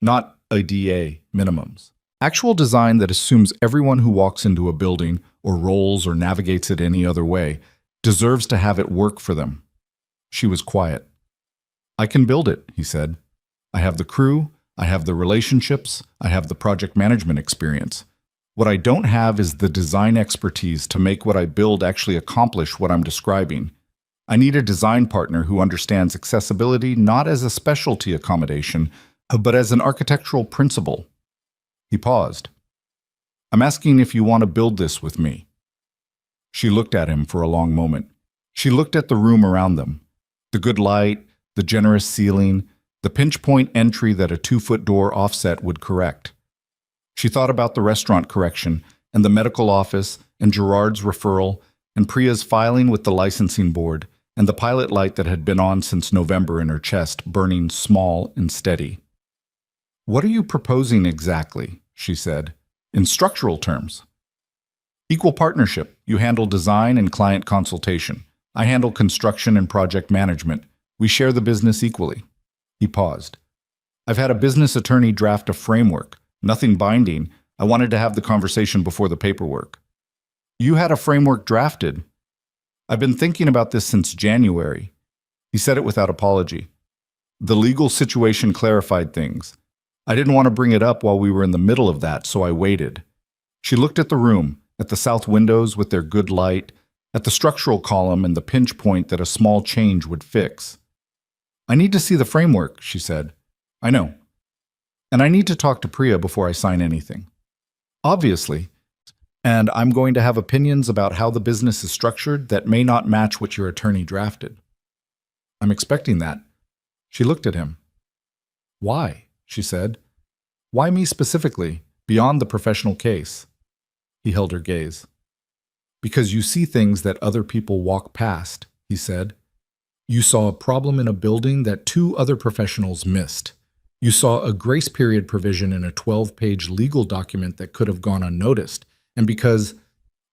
Not ADA minimums. Actual design that assumes everyone who walks into a building or rolls or navigates it any other way deserves to have it work for them. She was quiet. I can build it, he said. I have the crew, I have the relationships, I have the project management experience. What I don't have is the design expertise to make what I build actually accomplish what I'm describing. I need a design partner who understands accessibility not as a specialty accommodation, but as an architectural principle. He paused. I'm asking if you want to build this with me. She looked at him for a long moment. She looked at the room around them. The good light, the generous ceiling, the pinch point entry that a 2-foot door offset would correct. She thought about the restaurant correction and the medical office and Gerard's referral and Priya's filing with the licensing board and the pilot light that had been on since November in her chest, burning small and steady. What are you proposing exactly? She said, in structural terms. Equal partnership. You handle design and client consultation. I handle construction and project management. We share the business equally. He paused. I've had a business attorney draft a framework. Nothing binding. I wanted to have the conversation before the paperwork. You had a framework drafted. I've been thinking about this since January. He said it without apology. The legal situation clarified things. I didn't want to bring it up while we were in the middle of that, so I waited. She looked at the room, at the south windows with their good light, at the structural column and the pinch point that a small change would fix. I need to see the framework, she said. I know. And I need to talk to Priya before I sign anything. Obviously. And I'm going to have opinions about how the business is structured that may not match what your attorney drafted. I'm expecting that. She looked at him. Why? She said. Why me specifically, beyond the professional case? He held her gaze. Because you see things that other people walk past, he said. You saw a problem in a building that 2 other professionals missed. You saw a grace period provision in a 12-page legal document that could have gone unnoticed. And because,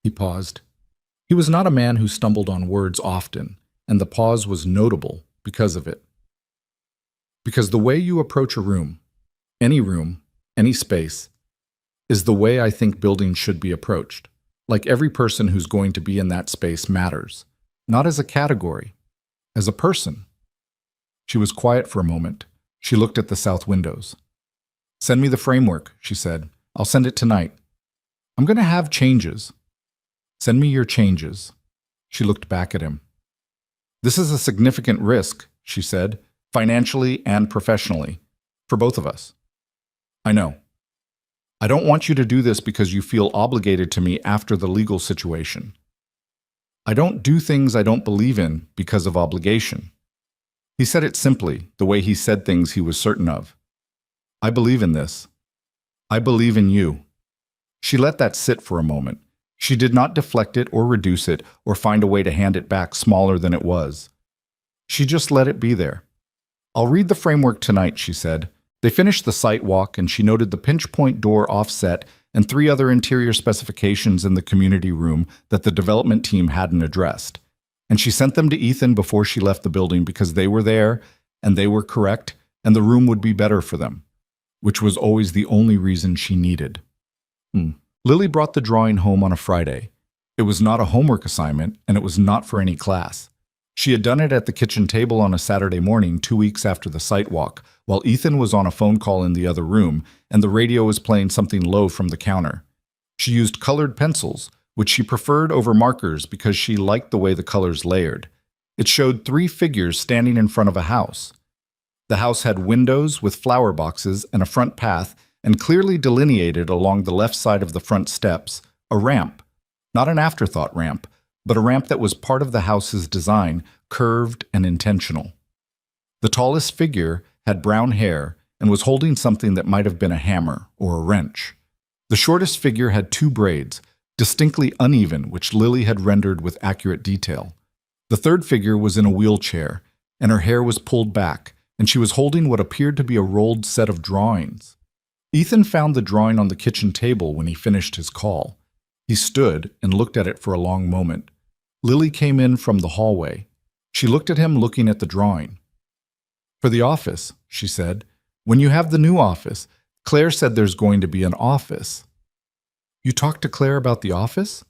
he paused, he was not a man who stumbled on words often, and the pause was notable because of it. Because the way you approach a room, any space, is the way I think buildings should be approached. Like every person who's going to be in that space matters, not as a category, as a person. She was quiet for a moment. She looked at the south windows. Send me the framework, she said. I'll send it tonight. I'm going to have changes. Send me your changes. She looked back at him. This is a significant risk, she said, financially and professionally, for both of us. I know. I don't want you to do this because you feel obligated to me after the legal situation. I don't do things I don't believe in because of obligation. He said it simply, the way he said things he was certain of. I believe in this. I believe in you. She let that sit for a moment. She did not deflect it or reduce it or find a way to hand it back smaller than it was. She just let it be there. I'll read the framework tonight, she said. They finished the site walk, and she noted the pinch point door offset and 3 other interior specifications in the community room that the development team hadn't addressed. And she sent them to Ethan before she left the building because they were there, and they were correct, and the room would be better for them, which was always the only reason she needed. Lily brought the drawing home on a Friday. It was not a homework assignment, and it was not for any class. She had done it at the kitchen table on a Saturday morning 2 weeks after the site walk, while Ethan was on a phone call in the other room, and the radio was playing something low from the counter. She used colored pencils, which she preferred over markers because she liked the way the colors layered. It showed 3 figures standing in front of a house. The house had windows with flower boxes and a front path, and clearly delineated along the left side of the front steps, a ramp. Not an afterthought ramp, but a ramp that was part of the house's design, curved and intentional. The tallest figure had brown hair and was holding something that might have been a hammer or a wrench. The shortest figure had 2 braids, distinctly uneven, which Lily had rendered with accurate detail. The third figure was in a wheelchair, and her hair was pulled back, and she was holding what appeared to be a rolled set of drawings. Ethan found the drawing on the kitchen table when he finished his call. He stood and looked at it for a long moment. Lily came in from the hallway. She looked at him looking at the drawing. For the office, she said. When you have the new office, Claire said there's going to be an office. You talked to Claire about the office?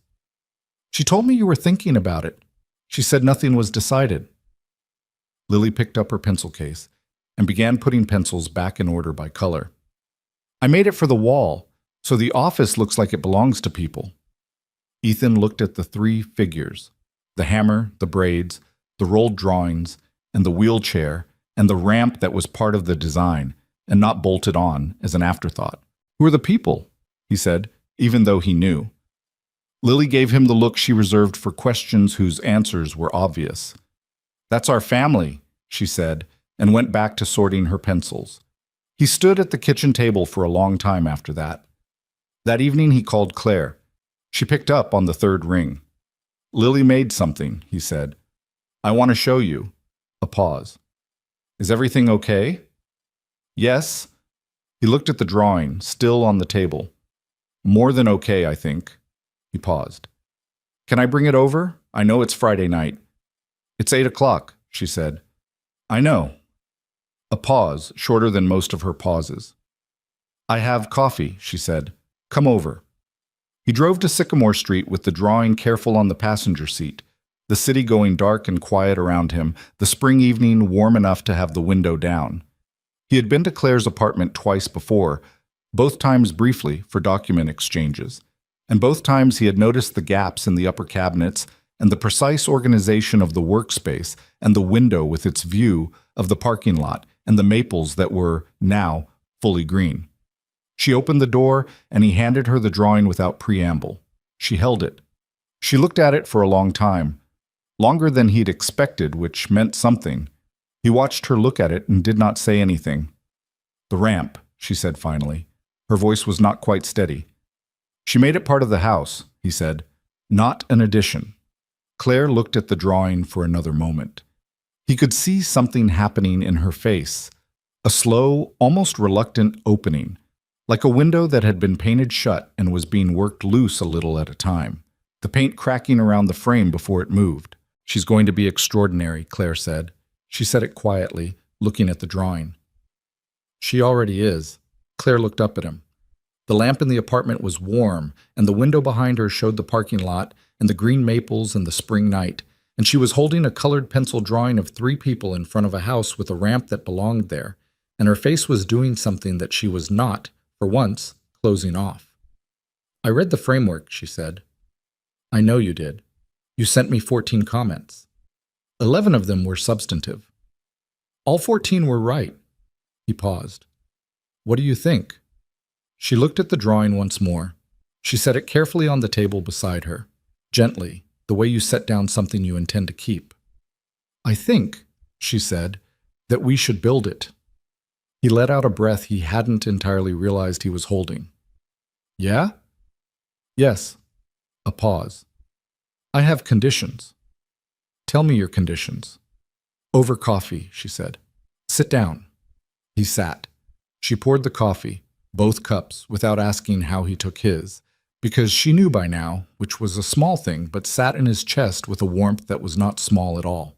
She told me you were thinking about it. She said nothing was decided. Lily picked up her pencil case and began putting pencils back in order by color. I made it for the wall, so the office looks like it belongs to people. Ethan looked at the 3 figures, the hammer, the braids, the rolled drawings, and the wheelchair, and the ramp that was part of the design, and not bolted on as an afterthought. Who are the people? He said, even though he knew. Lily gave him the look she reserved for questions whose answers were obvious. That's our family, she said, and went back to sorting her pencils. He stood at the kitchen table for a long time after that. That evening he called Claire. She picked up on the 3rd ring. Lily made something, he said. I want to show you. A pause. Is everything okay? Yes. He looked at the drawing, still on the table. More than okay, I think. He paused. Can I bring it over? I know it's Friday night. It's 8 o'clock, she said. I know. A pause, shorter than most of her pauses. I have coffee, she said. Come over. He drove to Sycamore Street with the drawing careful on the passenger seat, the city going dark and quiet around him, the spring evening warm enough to have the window down. He had been to Claire's apartment twice before, both times briefly for document exchanges, and both times he had noticed the gaps in the upper cabinets and the precise organization of the workspace and the window with its view of the parking lot and the maples that were now fully green. She opened the door, and he handed her the drawing without preamble. She held it. She looked at it for a long time, longer than he'd expected, which meant something. He watched her look at it and did not say anything. The ramp, she said finally. Her voice was not quite steady. She made it part of the house, he said, not an addition. Claire looked at the drawing for another moment. He could see something happening in her face, a slow, almost reluctant opening, like a window that had been painted shut and was being worked loose a little at a time, the paint cracking around the frame before it moved. She's going to be extraordinary, Claire said. She said it quietly, looking at the drawing. She already is. Claire looked up at him. The lamp in the apartment was warm, and the window behind her showed the parking lot and the green maples and the spring night, and she was holding a colored pencil drawing of 3 people in front of a house with a ramp that belonged there, and her face was doing something that she was not, for once, closing off. I read the framework, she said. I know you did. You sent me 14 comments. 11 of them were substantive. All 14 were right. He paused. What do you think? She looked at the drawing once more. She set it carefully on the table beside her, gently, the way you set down something you intend to keep. I think, she said, that we should build it. He let out a breath he hadn't entirely realized he was holding. Yeah? Yes. A pause. I have conditions. Tell me your conditions. Over coffee, she said. Sit down. He sat. She poured the coffee, both cups, without asking how he took his, because she knew by now, which was a small thing, but sat in his chest with a warmth that was not small at all.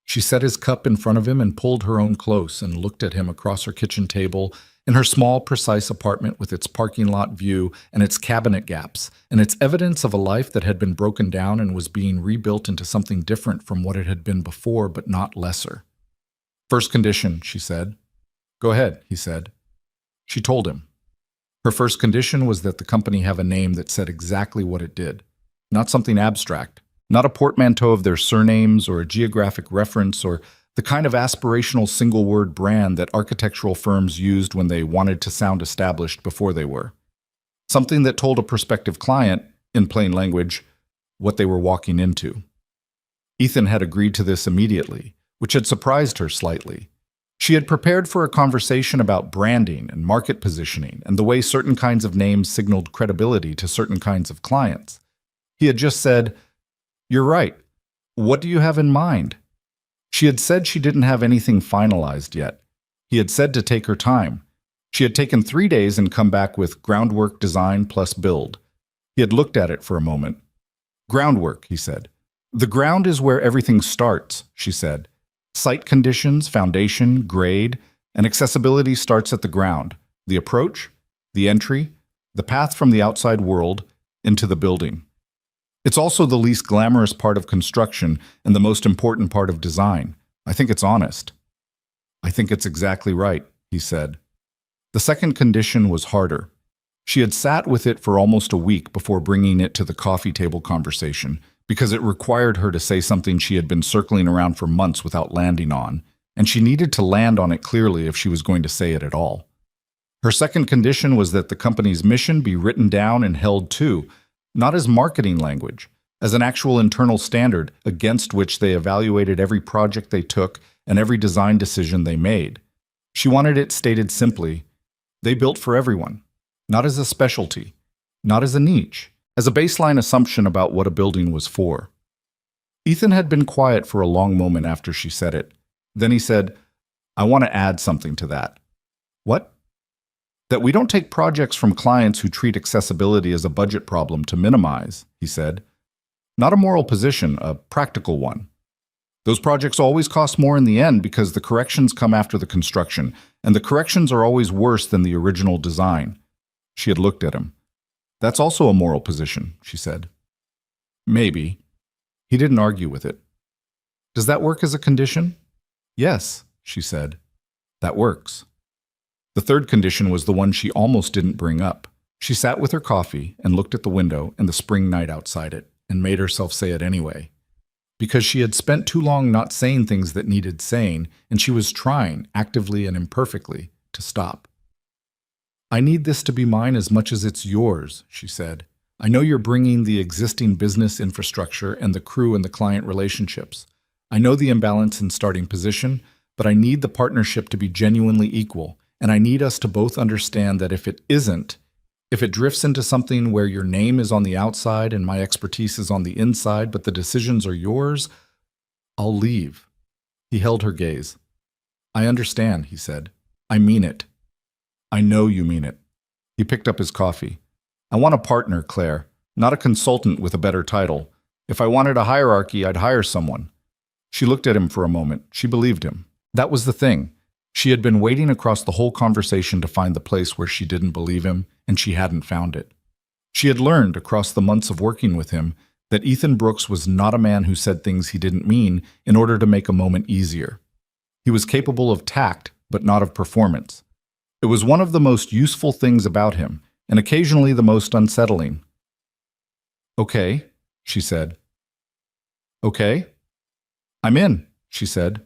She set his cup in front of him and pulled her own close and looked at him across her kitchen table in her small, precise apartment with its parking lot view and its cabinet gaps and its evidence of a life that had been broken down and was being rebuilt into something different from what it had been before, but not lesser. First condition, she said. Go ahead, he said. She told him. Her first condition was that the company have a name that said exactly what it did, not something abstract, not a portmanteau of their surnames or a geographic reference or the kind of aspirational single-word brand that architectural firms used when they wanted to sound established before they were. Something that told a prospective client, in plain language, what they were walking into. Ethan had agreed to this immediately, which had surprised her slightly. She had prepared for a conversation about branding and market positioning and the way certain kinds of names signaled credibility to certain kinds of clients. He had just said, "You're right. What do you have in mind?" She had said she didn't have anything finalized yet. He had said to take her time. She had taken 3 days and come back with groundwork design plus build. He had looked at it for a moment. Groundwork, he said. The ground is where everything starts, she said. Site conditions, foundation, grade, and accessibility starts at the ground. The approach, the entry, the path from the outside world into the building. It's also the least glamorous part of construction and the most important part of design. I think it's honest. I think it's exactly right, he said. The second condition was harder. She had sat with it for almost a week before bringing it to the coffee table conversation, because it required her to say something she had been circling around for months without landing on, and she needed to land on it clearly if she was going to say it at all. Her second condition was that the company's mission be written down and held to, not as marketing language, as an actual internal standard against which they evaluated every project they took and every design decision they made. She wanted it stated simply, they built for everyone, not as a specialty, not as a niche, as a baseline assumption about what a building was for. Ethan had been quiet for a long moment after she said it. Then he said, I want to add something to that. What? That we don't take projects from clients who treat accessibility as a budget problem to minimize, he said. Not a moral position, a practical one. Those projects always cost more in the end because the corrections come after the construction, and the corrections are always worse than the original design. She had looked at him. That's also a moral position, she said. Maybe. He didn't argue with it. Does that work as a condition? Yes, she said. That works. The third condition was the one she almost didn't bring up. She sat with her coffee and looked at the window and the spring night outside it, and made herself say it anyway. Because she had spent too long not saying things that needed saying, and she was trying, actively and imperfectly, to stop. I need this to be mine as much as it's yours, she said. I know you're bringing the existing business infrastructure and the crew and the client relationships. I know the imbalance in starting position, but I need the partnership to be genuinely equal, and I need us to both understand that if it isn't, if it drifts into something where your name is on the outside and my expertise is on the inside, but the decisions are yours, I'll leave. He held her gaze. I understand, he said. I mean it. I know you mean it. He picked up his coffee. I want a partner, Claire, not a consultant with a better title. If I wanted a hierarchy, I'd hire someone. She looked at him for a moment. She believed him. That was the thing. She had been waiting across the whole conversation to find the place where she didn't believe him, and she hadn't found it. She had learned across the months of working with him that Ethan Brooks was not a man who said things he didn't mean in order to make a moment easier. He was capable of tact, but not of performance. It was one of the most useful things about him, and occasionally the most unsettling. "Okay," she said. "Okay." "I'm in," she said.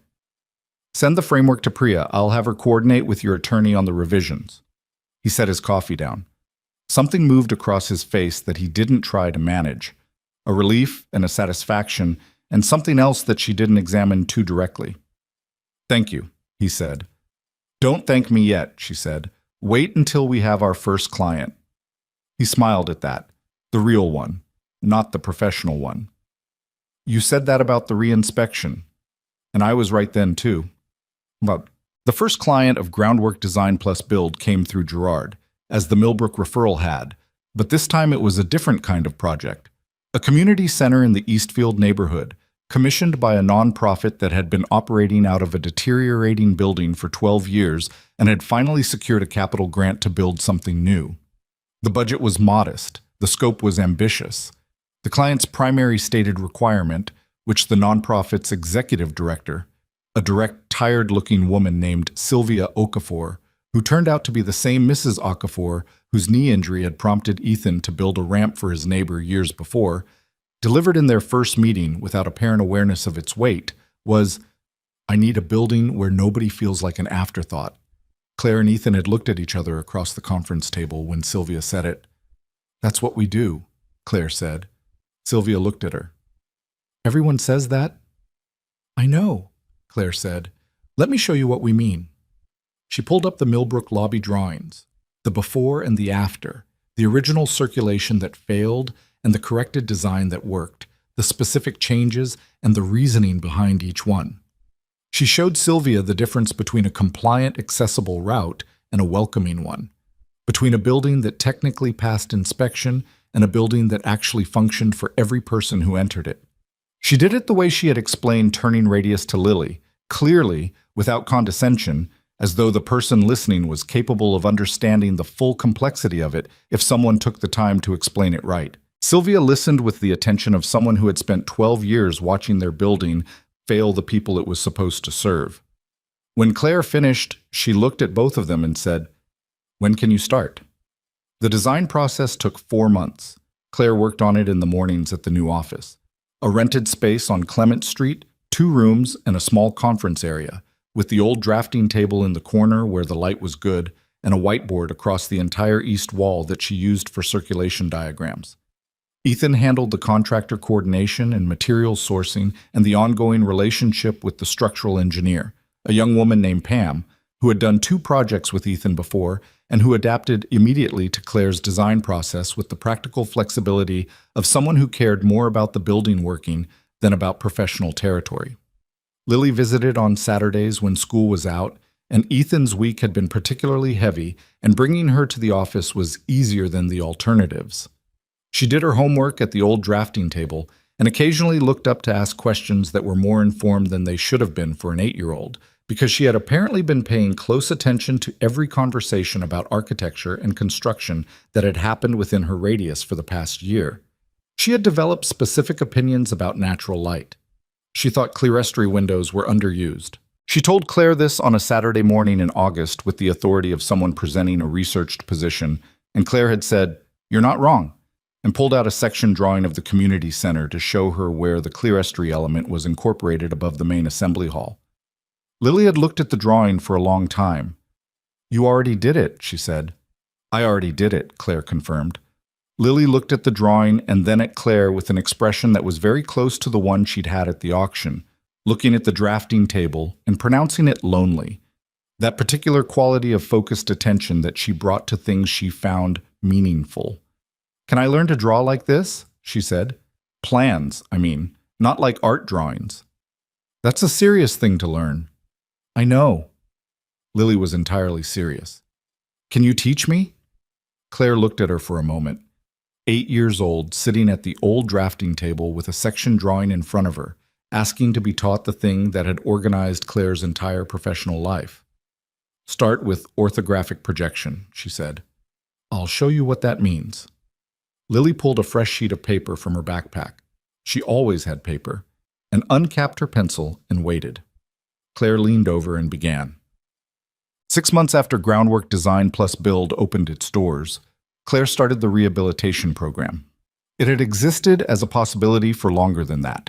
"Send the framework to Priya. I'll have her coordinate with your attorney on the revisions." He set his coffee down. Something moved across his face that he didn't try to manage, a relief and a satisfaction, and something else that she didn't examine too directly. "Thank you," he said. "Don't thank me yet," she said. "Wait until we have our first client." He smiled at that, the real one, not the professional one. "You said that about the reinspection, and I was right then too." But the first client of Groundwork Design Plus Build came through Gerard, as the Millbrook referral had, but this time it was a different kind of project. A community center in the Eastfield neighborhood, commissioned by a nonprofit that had been operating out of a deteriorating building for 12 years and had finally secured a capital grant to build something new. The budget was modest, the scope was ambitious. The client's primary stated requirement, which the nonprofit's executive director, a direct, tired-looking woman named Sylvia Okafor, who turned out to be the same Mrs. Okafor whose knee injury had prompted Ethan to build a ramp for his neighbor years before, delivered in their first meeting without apparent awareness of its weight, was, "I need a building where nobody feels like an afterthought." Claire and Ethan had looked at each other across the conference table when Sylvia said it. "That's what we do," Claire said. Sylvia looked at her. "Everyone says that?" "I know," Claire said. "Let me show you what we mean." She pulled up the Millbrook lobby drawings, the before and the after, the original circulation that failed and the corrected design that worked, the specific changes and the reasoning behind each one. She showed Sylvia the difference between a compliant, accessible route and a welcoming one, between a building that technically passed inspection and a building that actually functioned for every person who entered it. She did it the way she had explained turning radius to Lily, clearly, without condescension, as though the person listening was capable of understanding the full complexity of it if someone took the time to explain it right. Sylvia listened with the attention of someone who had spent 12 years watching their building fail the people it was supposed to serve. When Claire finished, she looked at both of them and said, "When can you start?" The design process took 4 months. Claire worked on it in the mornings at the new office. A rented space on Clement Street, 2 rooms, and a small conference area, with the old drafting table in the corner where the light was good, and a whiteboard across the entire east wall that she used for circulation diagrams. Ethan handled the contractor coordination and materials sourcing and the ongoing relationship with the structural engineer, a young woman named Pam, who had done 2 projects with Ethan before and who adapted immediately to Claire's design process with the practical flexibility of someone who cared more about the building working than about professional territory. Lily visited on Saturdays when school was out, and Ethan's week had been particularly heavy, and bringing her to the office was easier than the alternatives. She did her homework at the old drafting table and occasionally looked up to ask questions that were more informed than they should have been for an 8-year-old, because she had apparently been paying close attention to every conversation about architecture and construction that had happened within her radius for the past year. She had developed specific opinions about natural light. She thought clerestory windows were underused. She told Claire this on a Saturday morning in August with the authority of someone presenting a researched position, and Claire had said, "You're not wrong," and pulled out a section drawing of the community center to show her where the clerestory element was incorporated above the main assembly hall. Lily had looked at the drawing for a long time. "You already did it," she said. "I already did it," Claire confirmed. Lily looked at the drawing and then at Claire with an expression that was very close to the one she'd had at the auction, looking at the drafting table and pronouncing it lonely, that particular quality of focused attention that she brought to things she found meaningful. "Can I learn to draw like this?" she said. "Plans, I mean, not like art drawings." "That's a serious thing to learn." "I know." Lily was entirely serious. "Can you teach me?" Claire looked at her for a moment. 8 years old, sitting at the old drafting table with a section drawing in front of her, asking to be taught the thing that had organized Claire's entire professional life. "Start with orthographic projection," she said. "I'll show you what that means." Lily pulled a fresh sheet of paper from her backpack. She always had paper, and uncapped her pencil and waited. Claire leaned over and began. 6 months after Groundwork Design Plus Build opened its doors, Claire started the rehabilitation program. It had existed as a possibility for longer than that.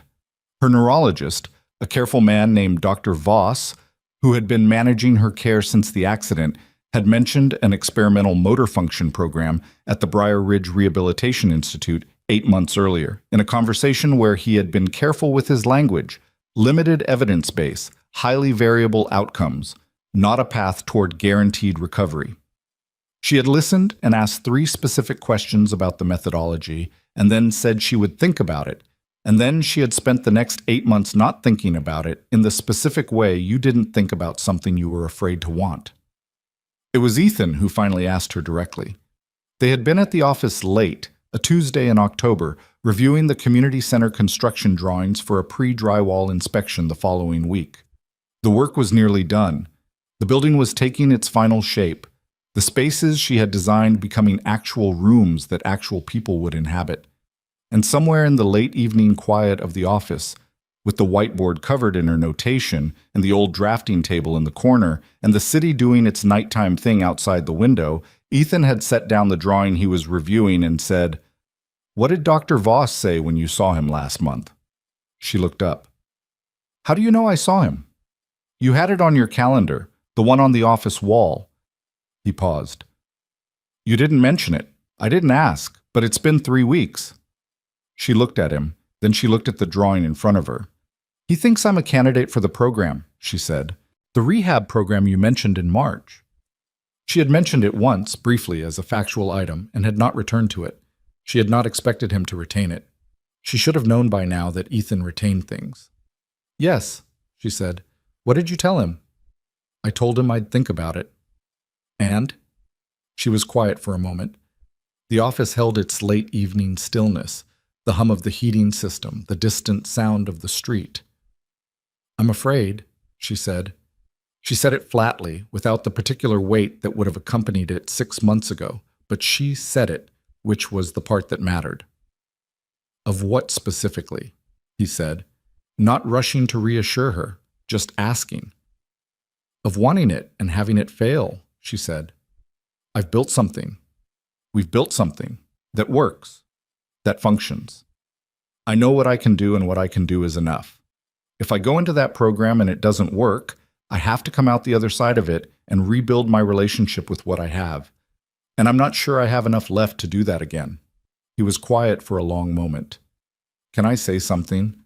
Her neurologist, a careful man named Dr. Voss, who had been managing her care since the accident, had mentioned an experimental motor function program at the Briar Ridge Rehabilitation Institute 8 months earlier, in a conversation where he had been careful with his language, limited evidence base, highly variable outcomes, not a path toward guaranteed recovery. She had listened and asked 3 specific questions about the methodology, and then said she would think about it, and then she had spent the next 8 months not thinking about it in the specific way you didn't think about something you were afraid to want. It was Ethan who finally asked her directly. They had been at the office late, a Tuesday in October, reviewing the community center construction drawings for a pre-drywall inspection the following week. The work was nearly done. The building was taking its final shape, the spaces she had designed becoming actual rooms that actual people would inhabit. And somewhere in the late evening quiet of the office, with the whiteboard covered in her notation and the old drafting table in the corner and the city doing its nighttime thing outside the window, Ethan had set down the drawing he was reviewing and said, "What did Dr. Voss say when you saw him last month?" She looked up. "How do you know I saw him?" "You had it on your calendar, the one on the office wall." He paused. "You didn't mention it. I didn't ask, but it's been 3 weeks. She looked at him, then she looked at the drawing in front of her. "He thinks I'm a candidate for the program," she said. "The rehab program you mentioned in March." She had mentioned it once, briefly, as a factual item, and had not returned to it. She had not expected him to retain it. She should have known by now that Ethan retained things. "Yes," she said. "What did you tell him?" "I told him I'd think about it." "And?" She was quiet for a moment. The office held its late evening stillness, the hum of the heating system, the distant sound of the street. "I'm afraid," she said. She said it flatly, without the particular weight that would have accompanied it 6 months ago, but she said it, which was the part that mattered. "Of what specifically?" he said, not rushing to reassure her, just asking. "Of wanting it and having it fail," she said. "I've built something. We've built something that works, that functions. I know what I can do, and what I can do is enough. If I go into that program and it doesn't work, I have to come out the other side of it and rebuild my relationship with what I have. And I'm not sure I have enough left to do that again." He was quiet for a long moment. "Can I say something?"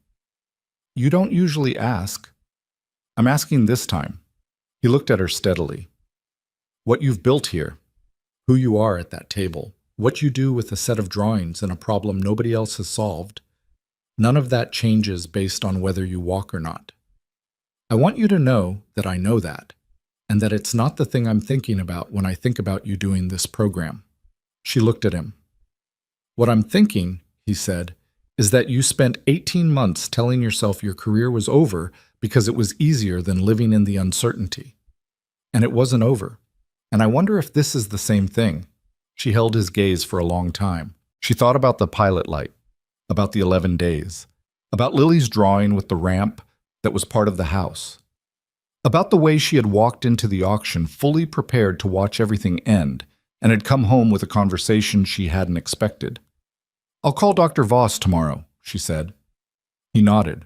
"You don't usually ask." "I'm asking this time." He looked at her steadily. "What you've built here, who you are at that table, what you do with a set of drawings and a problem nobody else has solved, none of that changes based on whether you walk or not. I want you to know that I know that, and that it's not the thing I'm thinking about when I think about you doing this program." She looked at him. "What I'm thinking," he said, "is that you spent 18 months telling yourself your career was over because it was easier than living in the uncertainty. And it wasn't over. And I wonder if this is the same thing." She held his gaze for a long time. She thought about the pilot light, about the 11 days, about Lily's drawing with the ramp that was part of the house, about the way she had walked into the auction fully prepared to watch everything end and had come home with a conversation she hadn't expected. "I'll call Dr. Voss tomorrow," she said. He nodded.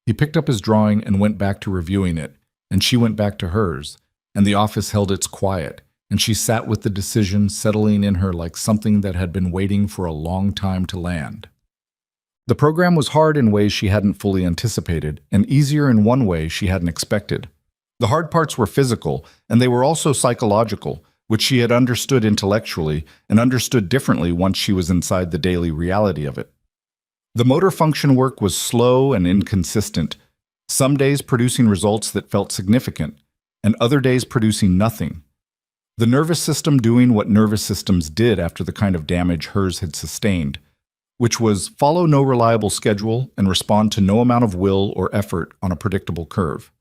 He picked up his drawing and went back to reviewing it, and she went back to hers, and the office held its quiet, and she sat with the decision settling in her like something that had been waiting for a long time to land. The program was hard in ways she hadn't fully anticipated, and easier in one way she hadn't expected. The hard parts were physical, and they were also psychological, which she had understood intellectually and understood differently once she was inside the daily reality of it. The motor function work was slow and inconsistent, some days producing results that felt significant, and other days producing nothing. The nervous system doing what nervous systems did after the kind of damage hers had sustained, which was follow no reliable schedule and respond to no amount of will or effort on a predictable curve.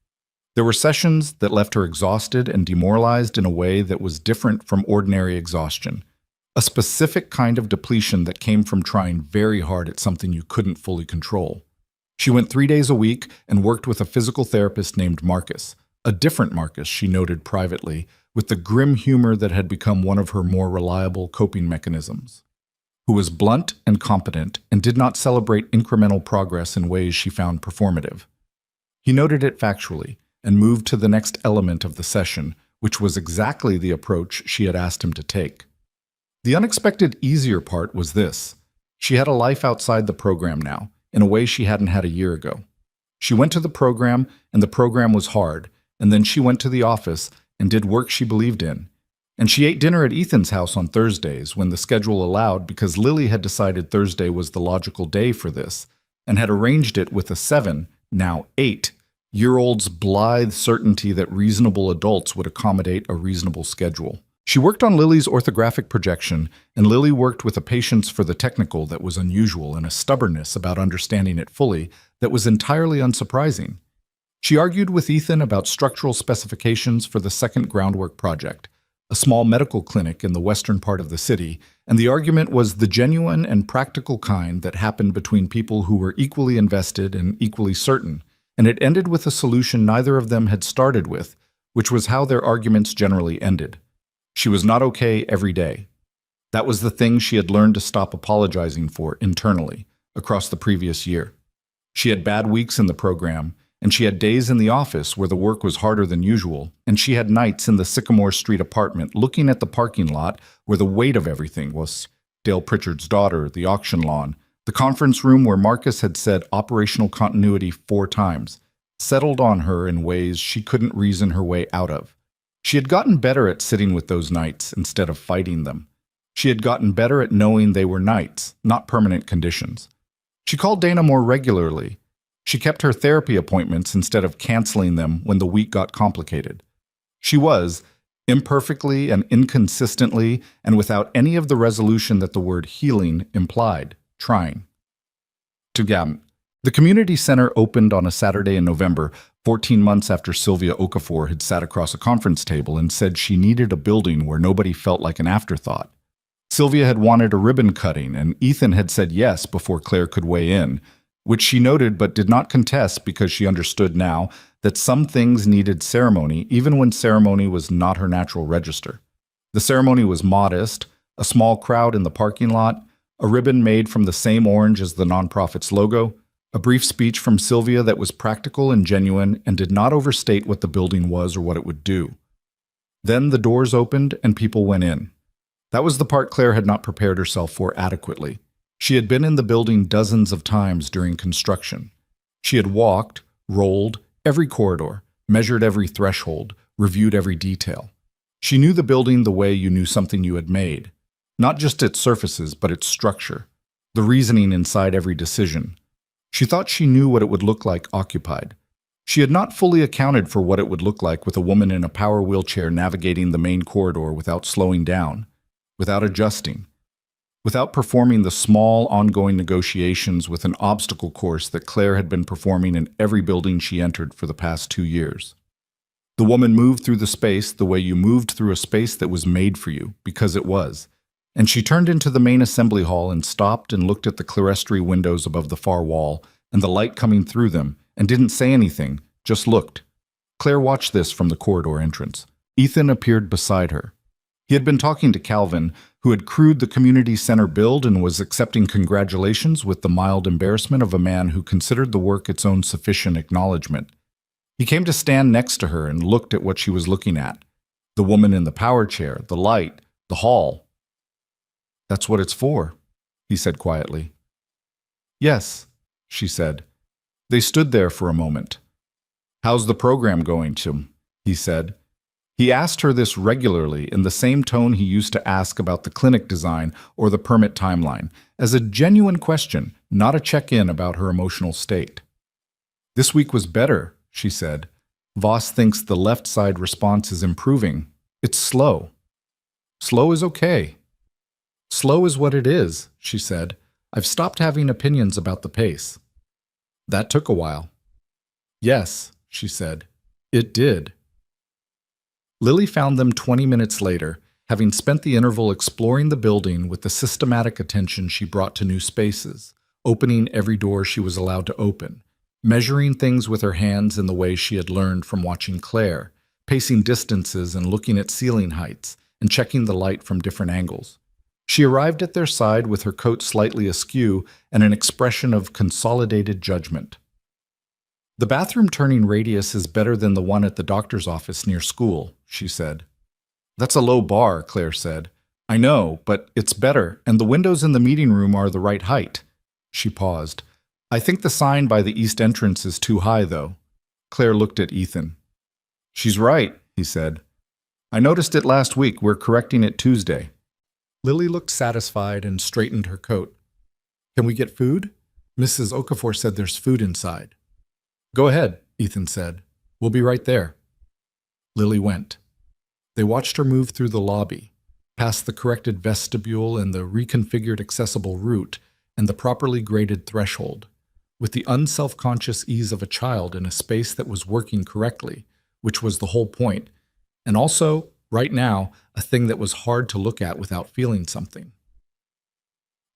There were sessions that left her exhausted and demoralized in a way that was different from ordinary exhaustion, a specific kind of depletion that came from trying very hard at something you couldn't fully control. She went 3 days a week and worked with a physical therapist named Marcus, a different Marcus, she noted privately, with the grim humor that had become one of her more reliable coping mechanisms, who was blunt and competent and did not celebrate incremental progress in ways she found performative. He noted it factually and moved to the next element of the session, which was exactly the approach she had asked him to take. The unexpected easier part was this. She had a life outside the program now, in a way she hadn't had a year ago. She went to the program, and the program was hard, and then she went to the office and did work she believed in. And she ate dinner at Ethan's house on Thursdays when the schedule allowed because Lily had decided Thursday was the logical day for this and had arranged it with a 7, now 8-year-old's blithe certainty that reasonable adults would accommodate a reasonable schedule. She worked on Lily's orthographic projection, and Lily worked with a patience for the technical that was unusual and a stubbornness about understanding it fully that was entirely unsurprising. She argued with Ethan about structural specifications for the second groundwork project, a small medical clinic in the western part of the city, and the argument was the genuine and practical kind that happened between people who were equally invested and equally certain, and it ended with a solution neither of them had started with, which was how their arguments generally ended. She was not okay every day. That was the thing she had learned to stop apologizing for internally across the previous year. She had bad weeks in the program, and she had days in the office where the work was harder than usual, and she had nights in the Sycamore Street apartment looking at the parking lot where the weight of everything was Dale Pritchard's daughter, the auction lawn, the conference room where Marcus had said operational continuity 4 times, settled on her in ways she couldn't reason her way out of. She had gotten better at sitting with those nights instead of fighting them. She had gotten better at knowing they were nights, not permanent conditions. She called Dana more regularly. She kept her therapy appointments instead of canceling them when the week got complicated. She was, imperfectly and inconsistently and without any of the resolution that the word healing implied, trying. The community center opened on a Saturday in November, 14 months after Sylvia Okafor had sat across a conference table and said she needed a building where nobody felt like an afterthought. Sylvia had wanted a ribbon cutting, and Ethan had said yes before Claire could weigh in, which she noted but did not contest because she understood now that some things needed ceremony even when ceremony was not her natural register. The ceremony was modest, a small crowd in the parking lot, a ribbon made from the same orange as the nonprofit's logo, a brief speech from Sylvia that was practical and genuine and did not overstate what the building was or what it would do. Then the doors opened and people went in. That was the part Claire had not prepared herself for adequately. She had been in the building dozens of times during construction. She had walked, rolled, every corridor, measured every threshold, reviewed every detail. She knew the building the way you knew something you had made. Not just its surfaces, but its structure. The reasoning inside every decision. She thought she knew what it would look like occupied. She had not fully accounted for what it would look like with a woman in a power wheelchair navigating the main corridor without slowing down, without adjusting, without performing the small, ongoing negotiations with an obstacle course that Claire had been performing in every building she entered for the past 2 years. The woman moved through the space the way you moved through a space that was made for you, because it was. And she turned into the main assembly hall and stopped and looked at the clerestory windows above the far wall and the light coming through them and didn't say anything, just looked. Claire watched this from the corridor entrance. Ethan appeared beside her. He had been talking to Calvin, who had crewed the community center build and was accepting congratulations with the mild embarrassment of a man who considered the work its own sufficient acknowledgement. He came to stand next to her and looked at what she was looking at. The woman in the power chair, the light, the hall. "That's what it's for," he said quietly. "Yes," she said. They stood there for a moment. "How's the program going, Tim?" he said. He asked her this regularly in the same tone he used to ask about the clinic design or the permit timeline, as a genuine question, not a check-in about her emotional state. "This week was better," she said. "Voss thinks the left side response is improving. It's slow." "Slow is okay." "Slow is what it is," she said. "I've stopped having opinions about the pace." "That took a while." "Yes," she said. "It did." Lily found them 20 minutes later, having spent the interval exploring the building with the systematic attention she brought to new spaces, opening every door she was allowed to open, measuring things with her hands in the way she had learned from watching Claire, pacing distances and looking at ceiling heights and checking the light from different angles. She arrived at their side with her coat slightly askew and an expression of consolidated judgment. "The bathroom turning radius is better than the one at the doctor's office near school," she said. "That's a low bar," Claire said. "I know, but it's better, and the windows in the meeting room are the right height." She paused. "I think the sign by the east entrance is too high, though." Claire looked at Ethan. "She's right," he said. "I noticed it last week. We're correcting it Tuesday." Lily looked satisfied and straightened her coat. "Can we get food? Mrs. Okafor said there's food inside." "Go ahead," Ethan said. "We'll be right there." Lily went. They watched her move through the lobby, past the corrected vestibule and the reconfigured accessible route and the properly graded threshold, with the unself-conscious ease of a child in a space that was working correctly, which was the whole point, and also, right now, a thing that was hard to look at without feeling something.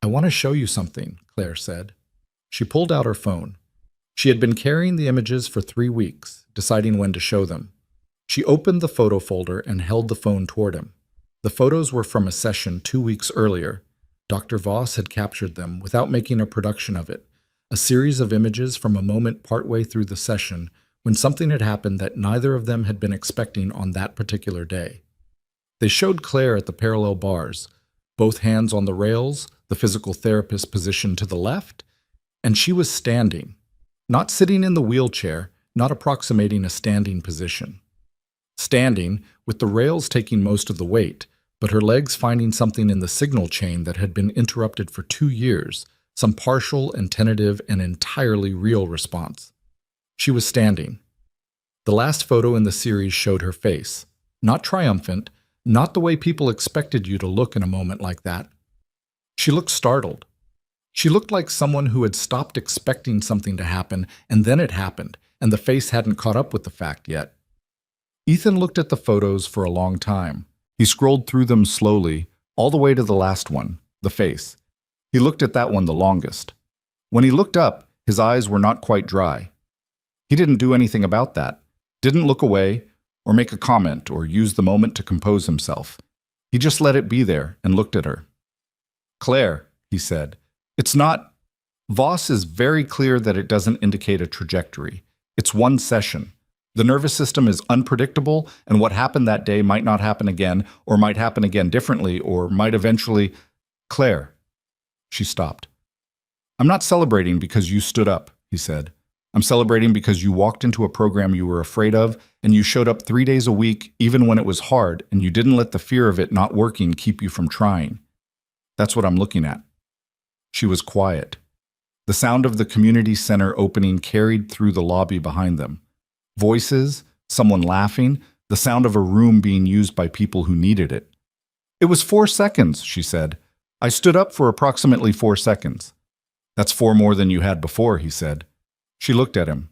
"I want to show you something," Claire said. She pulled out her phone. She had been carrying the images for 3 weeks, deciding when to show them. She opened the photo folder and held the phone toward him. The photos were from a session 2 weeks earlier. Dr. Voss had captured them without making a production of it, a series of images from a moment partway through the session when something had happened that neither of them had been expecting on that particular day. They showed Claire at the parallel bars, both hands on the rails, the physical therapist positioned to the left, and she was standing, not sitting in the wheelchair, not approximating a standing position. Standing, with the rails taking most of the weight, but her legs finding something in the signal chain that had been interrupted for 2 years, some partial and tentative and entirely real response. She was standing. The last photo in the series showed her face, not triumphant, not the way people expected you to look in a moment like that. She looked startled. She looked like someone who had stopped expecting something to happen, and then it happened, and the face hadn't caught up with the fact yet. Ethan looked at the photos for a long time. He scrolled through them slowly, all the way to the last one, the face. He looked at that one the longest. When he looked up, his eyes were not quite dry. He didn't do anything about that, didn't look away, or make a comment, or use the moment to compose himself. He just let it be there and looked at her. "Claire," he said, "it's not... Voss is very clear that it doesn't indicate a trajectory. It's one session. The nervous system is unpredictable, and what happened that day might not happen again, or might happen again differently, or might eventually... Claire." She stopped. "I'm not celebrating because you stood up," he said. "I'm celebrating because you walked into a program you were afraid of, and you showed up 3 days a week, even when it was hard, and you didn't let the fear of it not working keep you from trying. That's what I'm looking at." She was quiet. The sound of the community center opening carried through the lobby behind them. Voices, someone laughing, the sound of a room being used by people who needed it. "It was 4 seconds, she said. "I stood up for approximately 4 seconds. "That's 4 more than you had before," he said. She looked at him.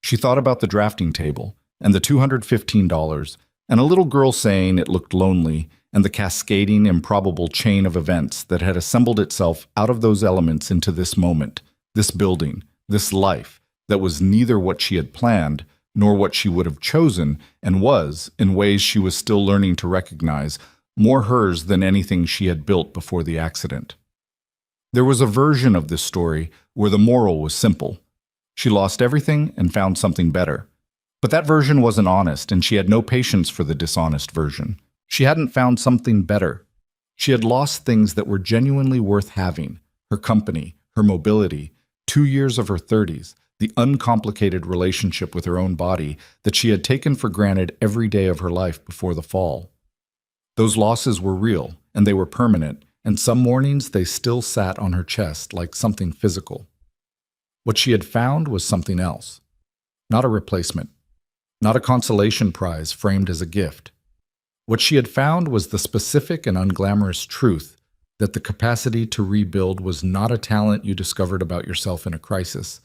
She thought about the drafting table, and the $215, and a little girl saying it looked lonely, and the cascading, improbable chain of events that had assembled itself out of those elements into this moment, this building, this life, that was neither what she had planned, nor what she would have chosen, and was, in ways she was still learning to recognize, more hers than anything she had built before the accident. There was a version of this story where the moral was simple. She lost everything and found something better. But that version wasn't honest, and she had no patience for the dishonest version. She hadn't found something better. She had lost things that were genuinely worth having: her company, her mobility, 2 years of her 30s, the uncomplicated relationship with her own body that she had taken for granted every day of her life before the fall. Those losses were real, and they were permanent, and some mornings they still sat on her chest like something physical. What she had found was something else. Not a replacement. Not a consolation prize framed as a gift. What she had found was the specific and unglamorous truth that the capacity to rebuild was not a talent you discovered about yourself in a crisis,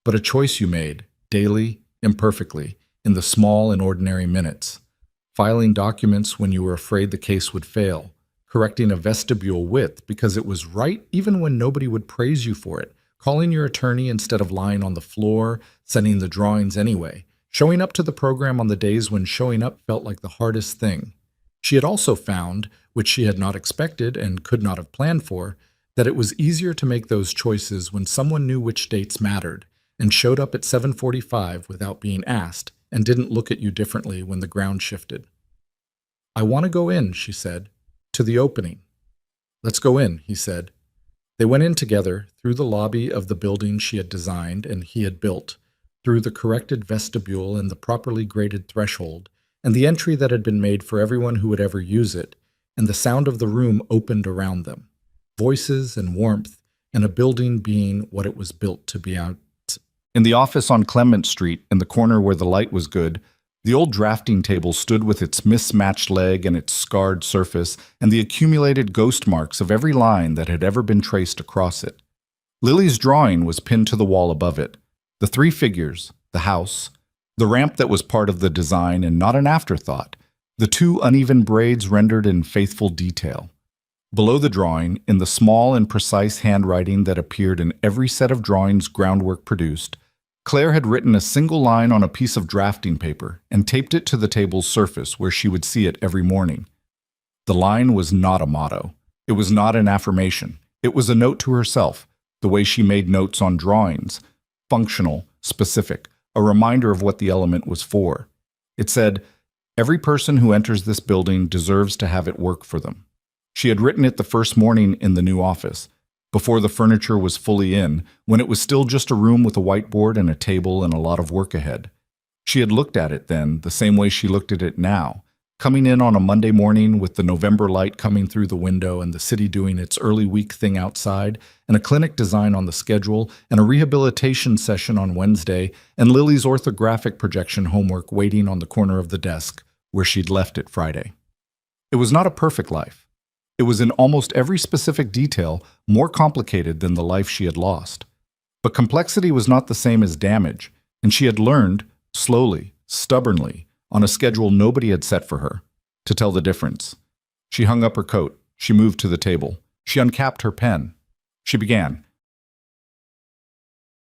but a choice you made, daily, imperfectly, in the small and ordinary minutes. Filing documents when you were afraid the case would fail, correcting a vestibule width because it was right even when nobody would praise you for it, calling your attorney instead of lying on the floor, sending the drawings anyway, showing up to the program on the days when showing up felt like the hardest thing. She had also found, which she had not expected and could not have planned for, that it was easier to make those choices when someone knew which dates mattered and showed up at 7:45 without being asked and didn't look at you differently when the ground shifted. "I want to go in," she said, "to the opening." "Let's go in," he said. They went in together, through the lobby of the building she had designed and he had built, through the corrected vestibule and the properly graded threshold, and the entry that had been made for everyone who would ever use it, and the sound of the room opened around them. Voices and warmth, and a building being what it was built to be out. In the office on Clement Street, in the corner where the light was good, the old drafting table stood with its mismatched leg and its scarred surface and the accumulated ghost marks of every line that had ever been traced across it. Lily's drawing was pinned to the wall above it. The three figures, the house, the ramp that was part of the design and not an afterthought, the two uneven braids rendered in faithful detail. Below the drawing, in the small and precise handwriting that appeared in every set of drawings Groundwork produced, Claire had written a single line on a piece of drafting paper and taped it to the table's surface where she would see it every morning. The line was not a motto. It was not an affirmation. It was a note to herself, the way she made notes on drawings, functional, specific, a reminder of what the element was for. It said, "Every person who enters this building deserves to have it work for them." She had written it the first morning in the new office, before the furniture was fully in, when it was still just a room with a whiteboard and a table and a lot of work ahead. She had looked at it then, the same way she looked at it now, coming in on a Monday morning with the November light coming through the window and the city doing its early week thing outside, and a clinic design on the schedule, and a rehabilitation session on Wednesday, and Lily's orthographic projection homework waiting on the corner of the desk, where she'd left it Friday. It was not a perfect life. It was in almost every specific detail more complicated than the life she had lost. But complexity was not the same as damage, and she had learned, slowly, stubbornly, on a schedule nobody had set for her, to tell the difference. She hung up her coat. She moved to the table. She uncapped her pen. She began,